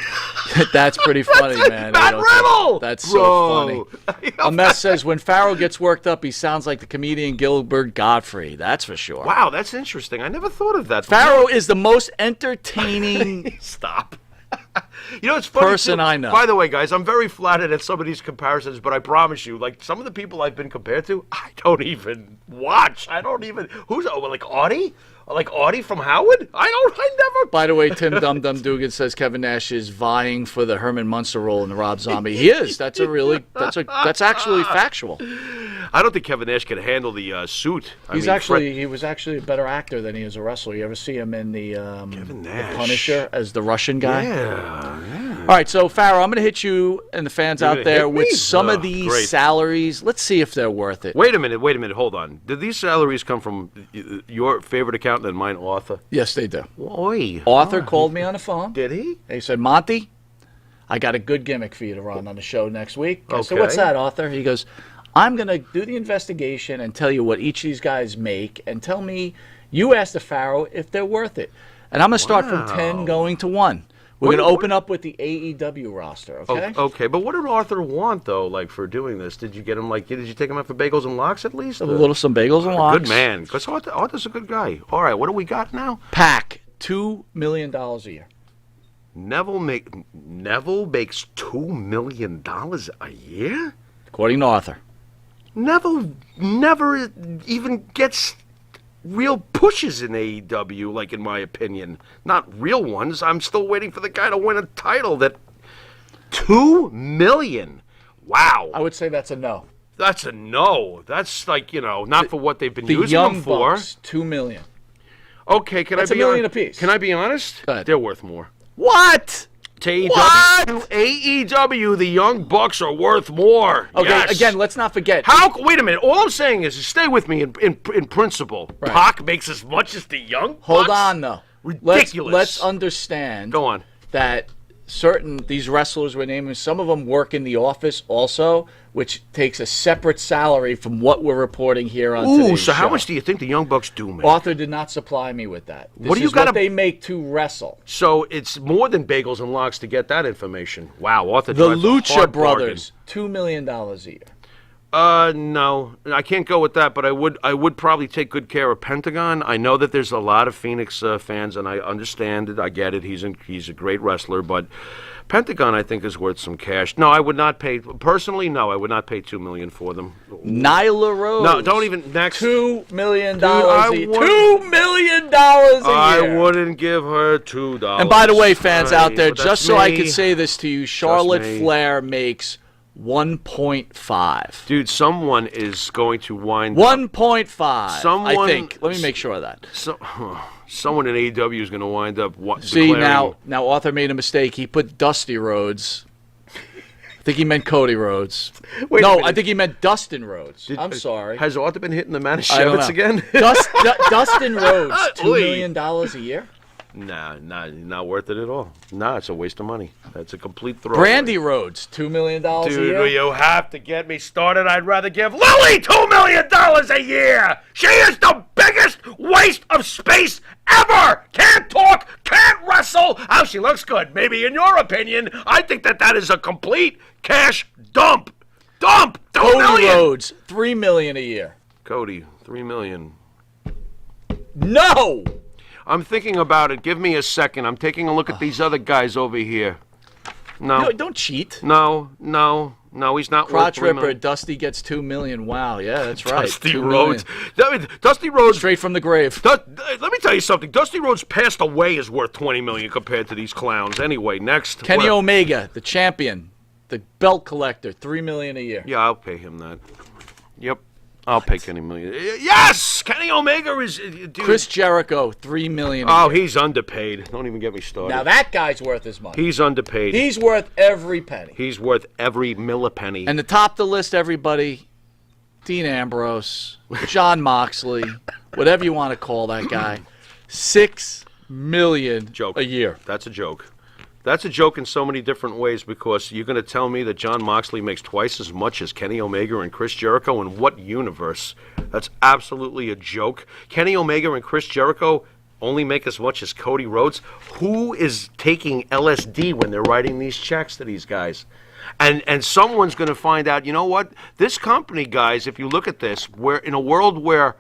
That's pretty funny, man. Matt 802. Riddle! That's Bro. so funny. A mess says when Farrell gets worked up, he sounds like the comedian Gilbert Godfrey. That's for sure. Wow, that's interesting. I never thought of that. Farrell is the most entertaining. Stop. You know, it's funny Person too. I know. By the way, guys, I'm very flattered at some of these comparisons, but I promise you, like some of the people I've been compared to, I don't even watch. Who's like Audie? Like Audie from Howard? I never. By the way, Tim Dum Dum Dugan says Kevin Nash is vying for the Herman Munster role in the Rob Zombie. He is. That's actually factual. I don't think Kevin Nash can handle the suit. He was actually a better actor than he is a wrestler. You ever see him in the Punisher as the Russian guy? Yeah. All right, so Farrah, I'm going to hit you and the fans You're out gonna there hit with me? some Oh, of these great. salaries. Let's see if they're worth it. Wait a minute, hold on. Did these salaries come from your favorite accountant and mine, Arthur? Yes, they do. Oi. Arthur called me on the phone. Did he? He said, Monty, I got a good gimmick for you to run on the show next week. I said, Okay. what's that, Arthur? He goes, I'm going to do the investigation and tell you what each of these guys make and tell me, you ask the Pharaoh if they're worth it. And I'm going to start from 10 going to 1. We're going to open up with the AEW roster, okay? Okay, but what did Arthur want though, like for doing this? Did you get him did you take him out for bagels and lox at least? Some bagels and lox. Good man, because Arthur's a good guy. All right, what do we got now? Pack, $2 million a year. Neville makes $2 million a year. According to Arthur. Neville never even gets real pushes in AEW, like in my opinion. Not real ones. I'm still waiting for the guy to win a title that $2 million. Wow. I would say that's a no. That's a no. That's like, not for what they've been The using Young them for. Bucks, $2 million. Okay, can That's I be $1 million hon- apiece. Can I be honest? Go ahead. They're worth more. What? To AEW, What? to AEW, the Young Bucks are worth more. Okay, Yes. again, let's not forget. Wait a minute. All I'm saying is stay with me in principle. Right. Pac makes as much as the Young Bucks? Hold on, though. Ridiculous. Let's understand Go on. that these wrestlers we're naming, some of them work in the office also, which takes a separate salary from what we're reporting here on today's so how show. much do you think the Young Bucks do make? Arthur did not supply me with that. This What do you is gotta- what they make to wrestle. So it's more than bagels and lox to get that information. Wow, Arthur The drives a Lucha hard Brothers, $2 million a year. No, I can't go with that, but I would probably take good care of Pentagon. I know that there's a lot of Phoenix fans, and I understand it. I get it. He's a great wrestler, but Pentagon, I think, is worth some cash. No, I would not pay personally. No, I would not pay $2 million for them. Nyla Rose. No, don't even next. $2 million I a year. wouldn't- $2 million a year. I wouldn't give her $2. And by the way, fans out there, But just that's so I me. could say this to you, Charlotte me. Flair makes 1.5. Dude, someone is going to wind up. 1.5. I Someone- think. Let me make sure of that. Someone in AEW is going to wind up. See, declaring, now Arthur made a mistake. He put Dusty Rhodes. I think he meant Cody Rhodes. Wait a No, minute. I think he meant Dustin Rhodes. I'm sorry. Has Arthur been hitting the I don't Manischewitz know. again? Dustin Rhodes, $2 Oy. million a year. Nah, not worth it at all. Nah, it's a waste of money. That's a complete throw. Brandy Rhodes, $2 million a Dude, year. you have to get me started. I'd rather give Lily $2 million a year. She is the biggest waste of space ever. Can't talk, can't wrestle. Oh, she looks good. Maybe in your opinion, I think that is a complete cash dump. Dump. $2 Cody million. Rhodes, $3 million a year. Cody, $3 million. No. I'm thinking about it. Give me a second. I'm taking a look at these other guys over here. No, Don't cheat. no, he's not Crotch worth $3 Ripper, million. Dusty gets $2 million. Wow, yeah, that's right. Dusty $2 Rhodes. million. Dusty Rhodes. Straight from the grave. Let me tell you something. Dusty Rhodes passed away is worth $20 million compared to these clowns. Anyway, next. Kenny What- Omega, the champion, the belt collector, $3 million a year. Yeah, I'll pay him that. Yep, I'll pay Kenny million. Yes, Kenny Omega is. Dude. Chris Jericho, $3 million a Oh, year. he's underpaid. Don't even get me started. Now that guy's worth his money. He's underpaid. He's worth every penny. He's worth every millipenny. And to top the list, everybody, Dean Ambrose, John Moxley, whatever you want to call that guy, $6 million Joke. a year. That's a joke. That's a joke in so many different ways because you're going to tell me that John Moxley makes twice as much as Kenny Omega and Chris Jericho? In what universe? That's absolutely a joke. Kenny Omega and Chris Jericho only make as much as Cody Rhodes. Who is taking LSD when they're writing these checks to these guys? And someone's going to find out, you know what? This company, guys, if you look at this, we're in a world where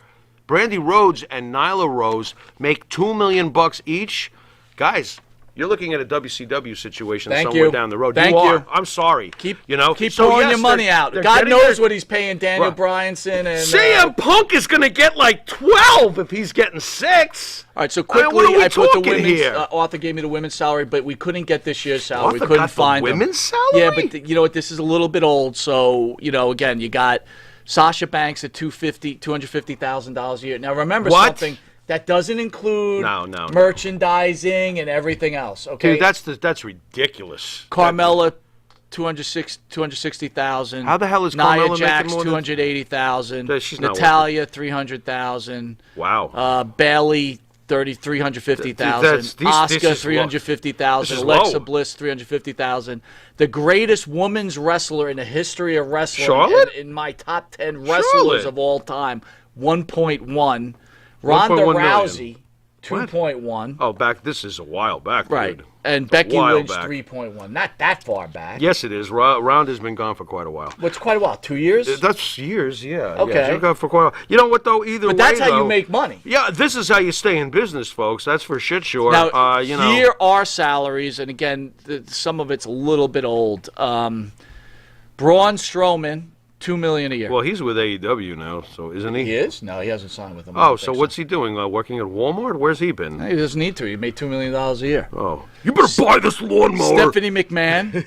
Brandy Rhodes and Nyla Rose make $2 million each. Guys, you're looking at a WCW situation Thank somewhere you. down the road. Thank you are. you. I'm sorry. Keep pouring pouring your money out. God knows what he's paying Daniel Right. Bryanson and CM Punk is going to get like 12 if he's getting 6. All right, so I mean, quickly, what are we I put the talking women's. here? Arthur gave me the women's salary, but we couldn't get this year's salary. Arthur we couldn't got the find them. women's salary? Yeah, but you know what? This is a little bit old. So again, you got Sasha Banks at $250,000 a year. Now remember What? something. That doesn't include No. merchandising and everything else. Okay, Dude, that's ridiculous. Carmella, 260,000. How the hell is Nia Carmella making Jax, more than- 280,000. She's not worth Natalia, 300,000. Wow. Bailey, 350,000. This Oscar, is low. 350,000. This is Alexa low. Bliss, 350,000. The greatest women's wrestler in the history of wrestling. Charlotte? In my top 10 wrestlers Charlotte. of all time, 1.1. Ronda 1.1 million. Rousey, 2.1. Oh, this is a while back, Right. dude. And Becky while Lynch, back. 3.1. Not that far back. Yes, it is. Ronda's been gone for quite a while. What's quite a while? 2 years? That's years, yeah. Okay. Yeah, she's been gone for quite a while. You know what, though? Either But way, that's how you though- make money. Yeah, this is how you stay in business, folks. That's for shit sure. Now, you know. here are salaries, and again, some of it's a little bit old. Braun Strowman, $2 million a year. Well, he's with AEW now, so isn't he? He is? No, he hasn't signed with them. I Oh, don't so think what's he doing? Working at Walmart? Where's he been? He doesn't need to. He made $2 million a year. Oh, you better buy this lawnmower. Stephanie McMahon,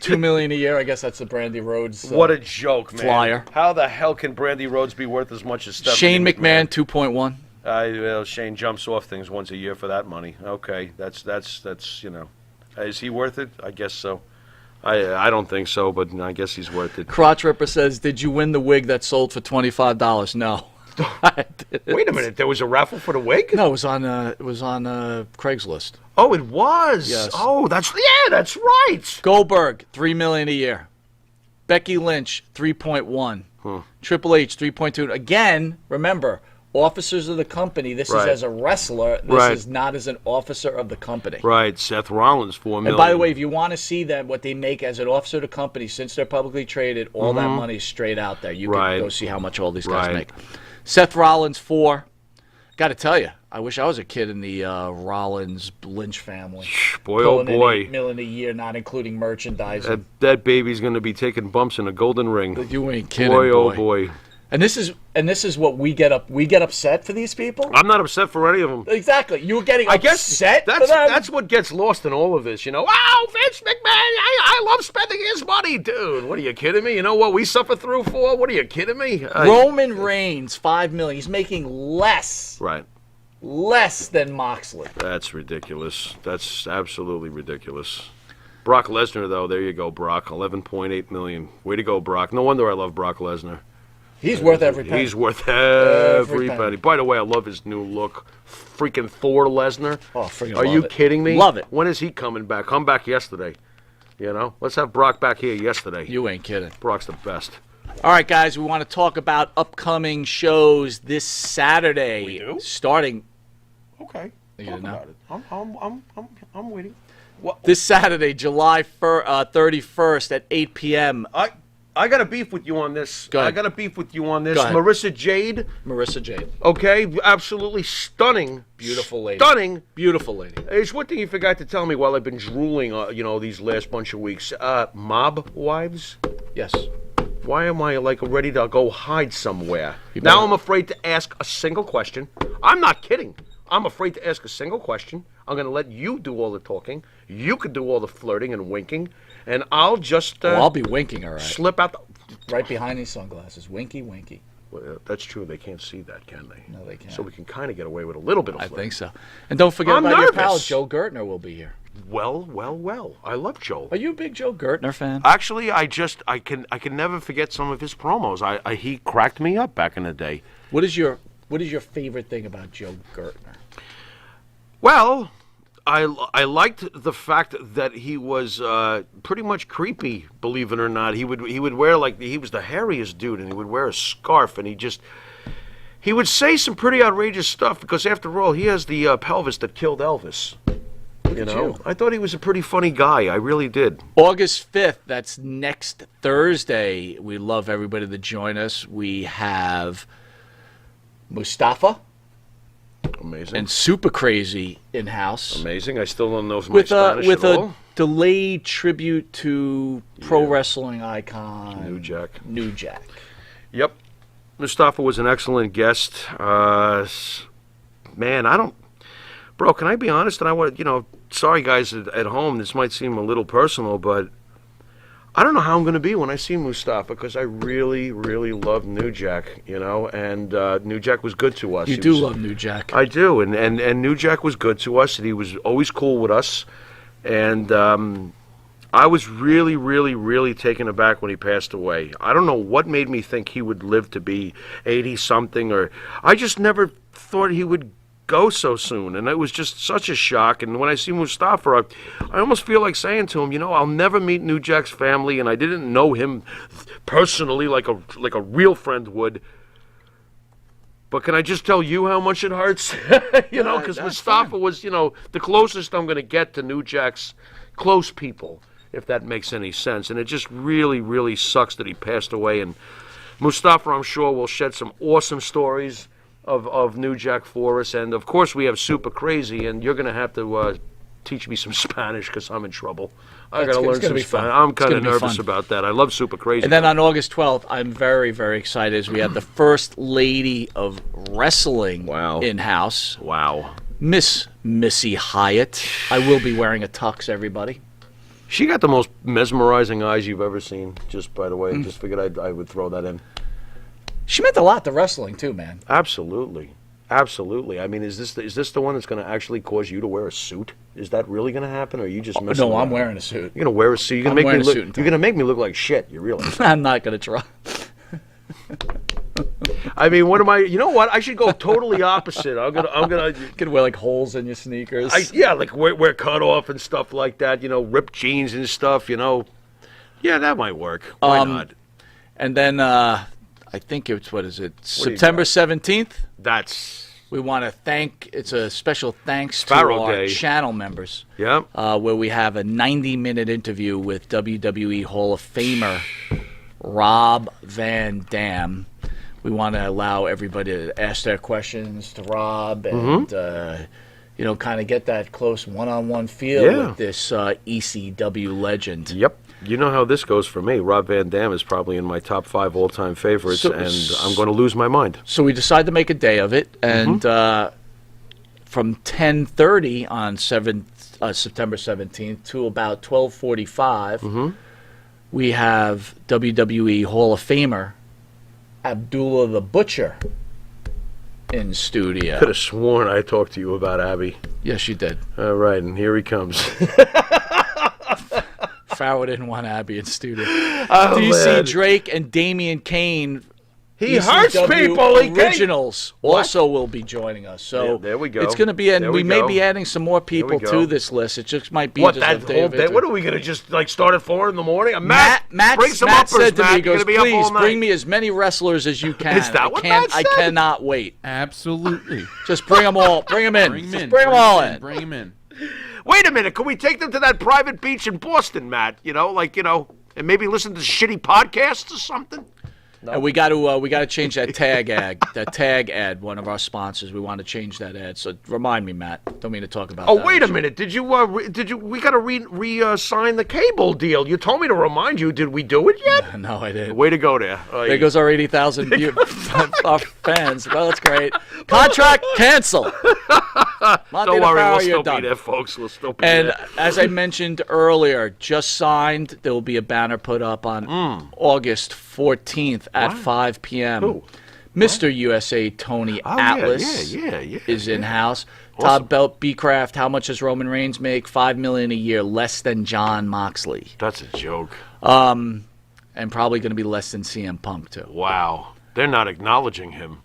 $2 million a year. I guess that's the Brandy Rhodes. What a joke, man. flyer. How the hell can Brandy Rhodes be worth as much as Stephanie Shane McMahon, 2.1. Well, Shane jumps off things once a year for that money. Okay, that's is he worth it? I guess so. I don't think so, but I guess he's worth it. Crotch Ripper says, "Did you win the wig that sold for $25?" No. Wait a minute. There was a raffle for the wig? No, it was on Craigslist. Oh, it was. Yes. Oh, that's right. Goldberg, $3 million a year. Becky Lynch, 3.1. Triple H, 3.2. Again, remember, officers of the company. This Right. is as a wrestler. This Right. is not as an officer of the company. Right. Seth Rollins, $4 million. And by the way, if you want to see them, what they make as an officer of the company, since they're publicly traded, all that money is straight out there. You Right. can go see how much all these guys Right. make. Seth Rollins, 4. Got to tell you, I wish I was a kid in the Rollins Lynch family. Boy, oh Pulling in boy. $8 million a year, not including merchandising. That baby's going to be taking bumps in a golden ring. You ain't kidding, Boy, boy. oh boy. And this is what we get up. We get upset for these people. I'm not upset for any of them. Exactly. You were getting I guess upset for that's them? that's what gets lost in all of this, you know. Oh, Vince McMahon, I love spending his money, dude. What are you kidding me? You know what we suffer through for? What are you kidding me? Roman Reigns, $5 million. He's making less than Moxley. That's ridiculous. That's absolutely ridiculous. Brock Lesnar, though, there you go, Brock, $11.8 million. Way to go, Brock. No wonder I love Brock Lesnar. He's worth every penny. He's worth every penny. penny. By the way, I love his new look. Freaking Thor Lesnar. Oh, freaking Are love you it. kidding me? Love it. When is he coming back? Come back yesterday. You know? Let's have Brock back here yesterday. You ain't kidding. Brock's the best. All right, guys, we want to talk about upcoming shows this Saturday. We do? Starting Okay. You Talk didn't know? about it. I'm waiting. this Saturday, July 31st at 8 p.m. I got a beef with you on this. Go ahead. I got a beef with you on this. Go ahead. Marissa Jade. Marissa Jade. Okay, absolutely stunning. Beautiful lady. Stunning. Beautiful lady. There's one thing you forgot to tell me while I've been drooling, these last bunch of weeks. Mob wives? Yes. Why am I, ready to go hide somewhere? You Now better- I'm afraid to ask a single question. I'm not kidding. I'm afraid to ask a single question. I'm going to let you do all the talking. You could do all the flirting and winking. And I'll just Well, I'll be winking, all right. slip out. Right behind these sunglasses. Winky, winky. Well, that's true. They can't see that, can they? No, they can't. So we can kind of get away with a little bit of I flirting. think so. And don't forget I'm about your pal, nervous. Joe Gertner will be here. Well. I love Joe. Are you a big Joe Gertner fan? Actually, I can never forget some of his promos. He cracked me up back in the day. What is your favorite thing about Joe Gertner? Well, I liked the fact that he was pretty much creepy. Believe it or not, he would wear he was the hairiest dude, and he would wear a scarf, and he would say some pretty outrageous stuff because after all, he has the pelvis that killed Elvis. You know, you. I thought he was a pretty funny guy. I really did. August 5th, that's next Thursday. We love everybody to join us. We have Mustafa Amazing. and Super Crazy in-house. Amazing. I still don't know if my With Spanish with at a all. delayed tribute to pro wrestling icon New Jack. New Jack. Yep. Mustafa was an excellent guest. Man, Bro, can I be honest? And I want, sorry guys at home, this might seem a little personal, but I don't know how I'm going to be when I see Mustafa because I really, really love New Jack, and New Jack was good to us. You do love New Jack. I do, and New Jack was good to us, and he was always cool with us, and I was really, really, really taken aback when he passed away. I don't know what made me think he would live to be 80-something, or I just never thought he would go so soon, and it was just such a shock. And when I see Mustafa, I almost feel like saying to him, I'll never meet New Jack's family, and I didn't know him personally like a real friend would. But can I just tell you how much it hurts? Because that's Mustafa fine. was, the closest I'm going to get to New Jack's close people, if that makes any sense. And it just really, really sucks that he passed away. And Mustafa, I'm sure, will shed some awesome stories of New Jack for us. And, of course, we have Super Crazy, and you're going to have to teach me some Spanish because I'm in trouble. I got to learn some Spanish. I'm kind of nervous about that. I love Super Crazy. And then on August 12th, I'm very, very excited as we have the First Lady of Wrestling in-house. Wow. Miss Missy Hyatt. I will be wearing a tux, everybody. She got the most mesmerizing eyes you've ever seen, just by the way. Just figured I would throw that in. She meant a lot to wrestling, too, man. Absolutely. I mean, is this the one that's going to actually cause you to wear a suit? Is that really going to happen, or are you just messing No, I'm around? wearing a suit. You're going to wear a suit? You're I'm going to make wearing me a look. suit and You're tie. going to make me look like shit. You realize? I'm not going to try. I mean, what am I? You know what? I should go totally opposite. I'm gonna. You could wear like holes in your sneakers. Yeah, like wear cut off and stuff like that. Ripped jeans and stuff. Yeah, that might work. Why not? And then I think it's September 17th. We want to thank. It's a special thanks Pharaoh to our Day. channel members. Yeah. Where we have a 90-minute interview with WWE Hall of Famer Rob Van Dam. We want to allow everybody to ask their questions to Rob and kind of get that close one-on-one feel with this ECW legend. Yep. You know how this goes for me. Rob Van Dam is probably in my top 5 all-time favorites, and I'm going to lose my mind. So we decided to make a day of it, and from 10:30 on September 17th to about 12:45, we have WWE Hall of Famer Abdullah the Butcher in studio. Could have sworn I talked to you about Abby. Yes, you did. All right, and here he comes. Pharaoh didn't want Abby in studio. Oh, DC Drake and Damian Kane. He hurts people. Originals also will be joining us. So there we go. It's going to be, and we may be adding some more people to this list. It just might be what just that a day whole of day. What are we going to just start at 4 in the morning? Matt bring some Matt uppers, said to Matt. me, he goes, You're gonna be up please all night." bring me as many wrestlers as you can. Is that what Matt said? I cannot wait. Absolutely. Just bring them all. Bring them in. Bring 'em in. Bring them all in. Bring them in. Wait a minute. Can we take them to that private beach in Boston, Matt? And maybe listen to shitty podcasts or something? No. And we got to change that tag ad. That tag ad, one of our sponsors. We want to change that ad. So remind me, Matt. Don't mean to talk about. Oh, that wait a minute. Did you? We got to re-sign the cable deal. You told me to remind you. Did we do it yet? No, I didn't. Way to go there. There goes our 80,000 our fans. Well, that's great. Contract cancel. Don't worry, we'll still be there, folks. We'll still be there. And as I mentioned earlier, just signed. There will be a banner put up on August 14th at 5 p.m. Ooh. Mr. USA Tony Atlas is in-house. Awesome. Todd Belt, B-Craft, how much does Roman Reigns make? $5 million a year, less than John Moxley. That's a joke. And probably going to be less than CM Punk, too. Wow. They're not acknowledging him.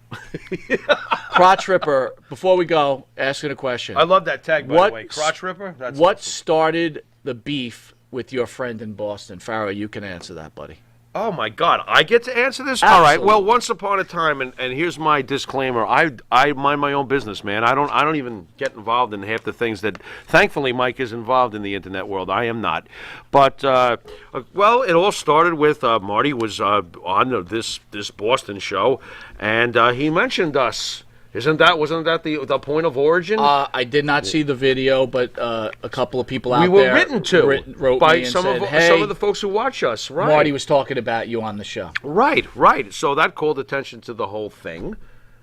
Crotch Ripper, before we go, asking a question. I love that tag, by the way. Crotch Ripper? That's what awesome. started the beef with your friend in Boston? Pharaoh, you can answer that, buddy. Oh, my God. I get to answer this? Absolutely. All right. Well, once upon a time, and here's my disclaimer, I mind my own business, man. I don't even get involved in half the things that, thankfully, Mike is involved in the internet world. I am not. But, well, it all started with Marty was on this Boston show, and he mentioned us. Wasn't that the point of origin? I did not see the video, but a couple of people out there we were written to wrote by me and some said, of hey, some of the folks who watch us. Right, Marty was talking about you on the show. Right. So that called attention to the whole thing.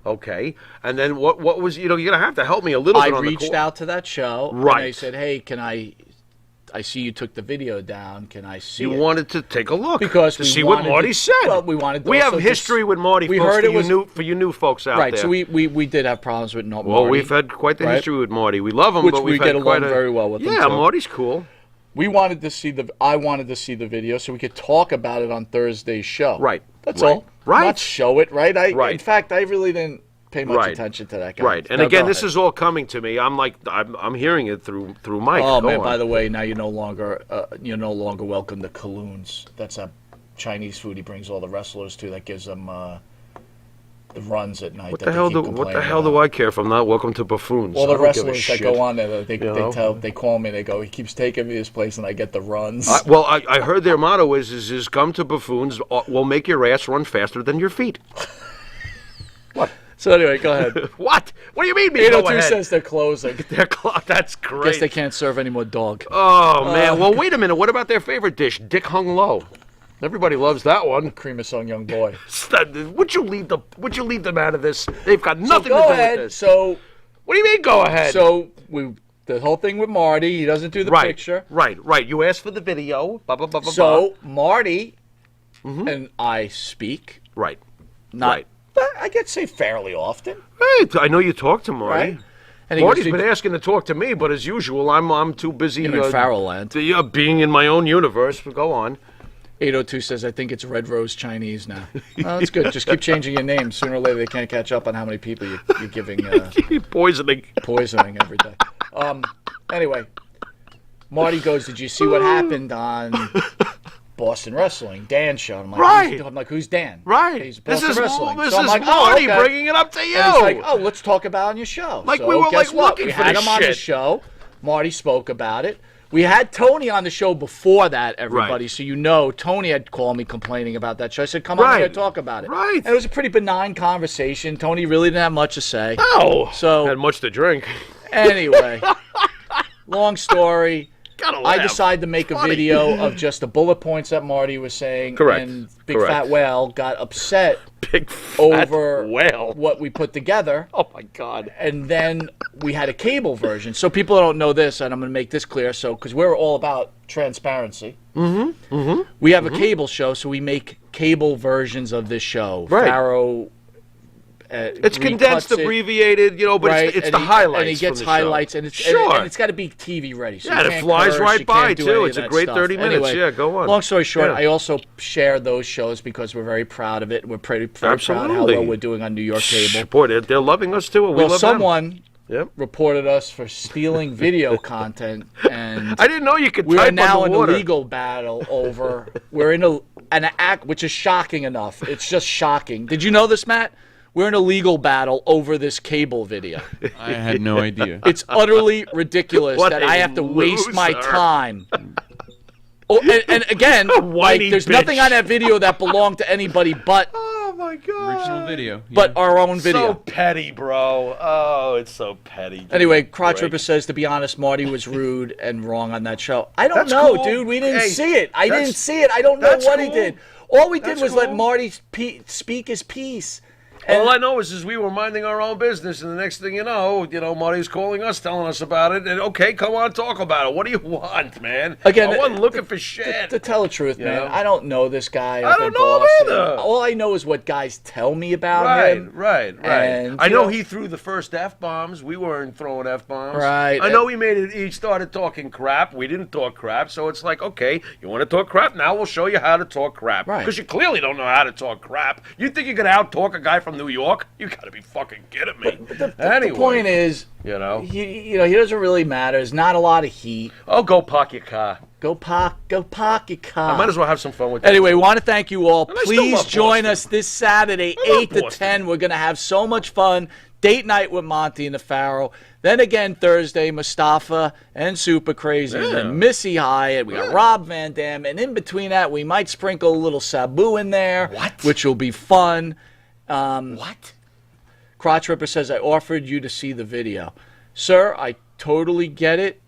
Okay, and then what was you're gonna have to help me a little bit. I reached out to that show. Right. And they said, hey, can I see you took the video down. Can I see You it? wanted to take a look because to see what Marty said. Well, we wanted. We have history with Marty. We folks, heard it was for you new folks out right. there. So we did have problems with Marty. Well, we've had quite the history with Marty. We love him, which but we we've get had quite along very well with. Yeah, him too. Marty's cool. I wanted to see the video so we could talk about it on Thursday's show. Right. That's all. Right. Not show it. Right. Right. In fact, I really didn't pay much attention to that guy. Right. And now, again, this is all coming to me. I'm hearing it through Mike. Oh Go man! on. By the way, now you're no longer welcome to Kaloons. That's a Chinese food he brings all the wrestlers to. That gives them the runs at night. What the hell do I care if I'm not welcome to buffoons? Well, the I don't give a wrestlers that shit. go on there, they call me. They go, he keeps taking me to this place, and I get the runs. I heard their motto is come to buffoons. We'll make your ass run faster than your feet. What? So anyway, go ahead. What? What do you mean? 802 says they're closing. That's great. Guess they can't serve any more dog. Oh man. Well, wait a minute. What about their favorite dish, Dick Hung Low? Everybody loves that one. Cream of song, young boy. Would you leave them out of this? They've got nothing so to do ahead. with this. So, what do you mean? Go ahead. So the whole thing with Marty, he doesn't do the picture. Right. You asked for the video. So Marty and I speak. Right. Not. I get to say fairly often. Hey, I know you talk to Marty. Right. And Marty's been asking to talk to me, but as usual, I'm too busy. In Pharaoh land. Being in my own universe. Go on. 802 says, I think it's Red Rose Chinese now. Oh, that's good. Just keep changing your name. Sooner or later, they can't catch up on how many people you're giving Poisoning. every day. Anyway, Marty goes, did you see what happened on Boston Wrestling? Dan's show. I'm like, Right. I'm like, who's Dan? Right. He's This Boston is Wrestling. this So I'm is like, Marty okay. bringing it up to you. And it's like, oh, let's talk about it on your show. Like so we were, guess like, what? looking We for had this him on the shit. show. Marty spoke about it. We had Tony on the show before that, everybody. Right. So you know, Tony had called me complaining about that show. I said, come on here and talk about it. Right. And it was a pretty benign conversation. Tony really didn't have much to say. Oh, So had much to drink. anyway, long story. Gotta I laugh. decided to make a Funny. video of just the bullet points that Marty was saying. Correct. And Big Correct. Fat Whale got upset Big fat over whale. what we put together. Oh my God. And then we had a cable version. So people don't know this, and I'm going to make this clear. So, because we're all about transparency. We have a cable show, so we make cable versions of this show. Right. Pharaoh. It's condensed, recuts it, abbreviated, but right? it's And the highlights. and he gets from the highlights, show. and it's sure. and it's got to be TV ready. So Yeah, you and it can't flies curse, right you by, can't do too. any It's of a that great stuff. 30 minutes. Anyway, Yeah, go on. Long story short, Yeah. I also share those shows because we're very proud of it. We're very proud of how Absolutely. well we're doing on New York cable. Boy, they're loving us too. And we Well, love someone Yep. reported us for stealing video content, and I didn't know you could we type are now in a underwater. legal battle over. We're in an act, which is shocking enough. It's just shocking. Did you know this, Matt? We're in a legal battle over this cable video. I had no idea. It's utterly ridiculous What that a I have to waste my loser. time. Oh, and again, Whiny there's bitch. nothing on that video that belonged to anybody but Oh my God. Original video. our own video. So petty, bro. Oh, it's so petty. Anyway, Crotch Greg. Ripper says, to be honest, Marty was rude and wrong on that show. I don't That's know, cool. dude. We didn't Hey, see it. I that's- didn't see it. I don't know that's what he cool. did. All we did That's was let cool. Marty speak his piece. All I know is we were minding our own business, and the next thing you know, Marty's calling us, telling us about it, and okay, come on, talk about it. What do you want, man? Again, I wasn't looking for shit. To tell the truth, man, know? I don't know this guy. I up don't in know him Boston. either. All I know is what guys tell me about Right, him. right. And, I you know know- he threw the first F-bombs. We weren't throwing F-bombs. Right. I know he made it. He started talking crap. We didn't talk crap. So it's like, okay, you want to talk crap? Now we'll show you how to talk crap. Right. Because you clearly don't know how to talk crap. You think you can out-talk a guy from New York? You got to be fucking kidding me. Anyway, The point is, you know. he doesn't really matter. There's not a lot of heat. Oh, go park your car. Go park your car. I might as well have some fun with that. Anyway, want to thank you all. And I still Please love join Boston. us this Saturday, I love 8 to Boston. 10. We're going to have so much fun. Date night with Monty and the Pharaoh. Then again, Thursday, Mustafa and Super Crazy. And then Missy Hyatt. We got Rob Van Dam. And in between that, we might sprinkle a little Sabu in there. What? Which will be fun. What? Crotch Ripper says, I offered you to see the video. Sir, I totally get it.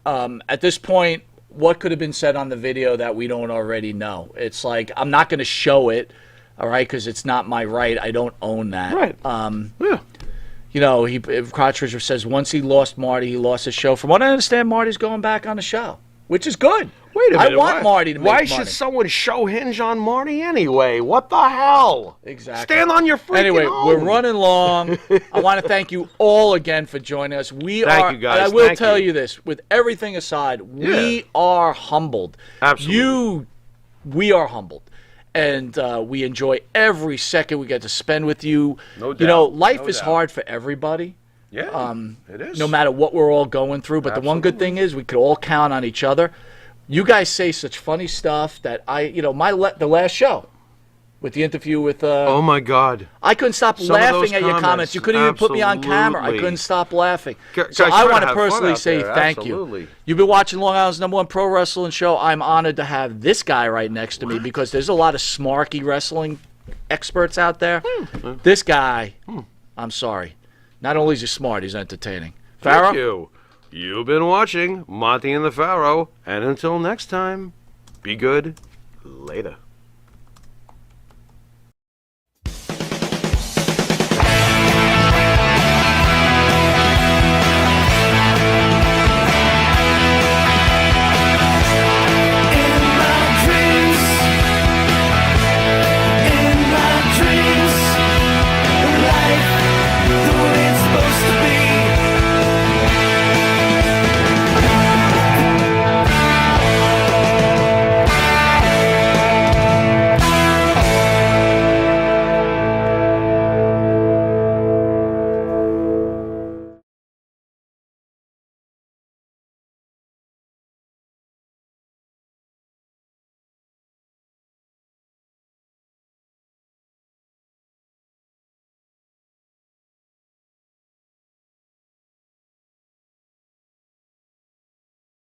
At this point, what could have been said on the video that we don't already know? It's like, I'm not going to show it, all right, because it's not my right. I don't own that. Right. Yeah. You know, Crotch Ripper says, once he lost Marty, he lost his show. From what I understand, Marty's going back on the show, which is good. Wait a minute. I want Marty to make Why money. should someone show hinge on Marty anyway? What the hell? Exactly. Stand on your freaking Anyway, own. we're running long. I want to thank you all again for joining us. Thank You guys. And I will Thank tell you. you this, with everything aside, we are humbled. Absolutely. We are humbled. And we enjoy every second we get to spend with you. No doubt. You know, life No is doubt. hard for everybody. Yeah, it is. No matter what we're all going through. But the one good thing is we could all count on each other. You guys say such funny stuff that the last show with the interview with Oh my God. I couldn't stop Some of those laughing at your comments. comments, You couldn't even put me on camera. I absolutely. couldn't stop laughing. Guys, So I try to want to have fun personally out say there. thank Absolutely. you. You've been watching Long Island's #1 pro wrestling show. I'm honored to have this guy right next to me because there's a lot of smarky wrestling experts out there. This guy, I'm sorry. Not only is he smart, he's entertaining. Pharaoh? Thank you. You've been watching Monty and the Pharaoh, and until next time, be good. Later.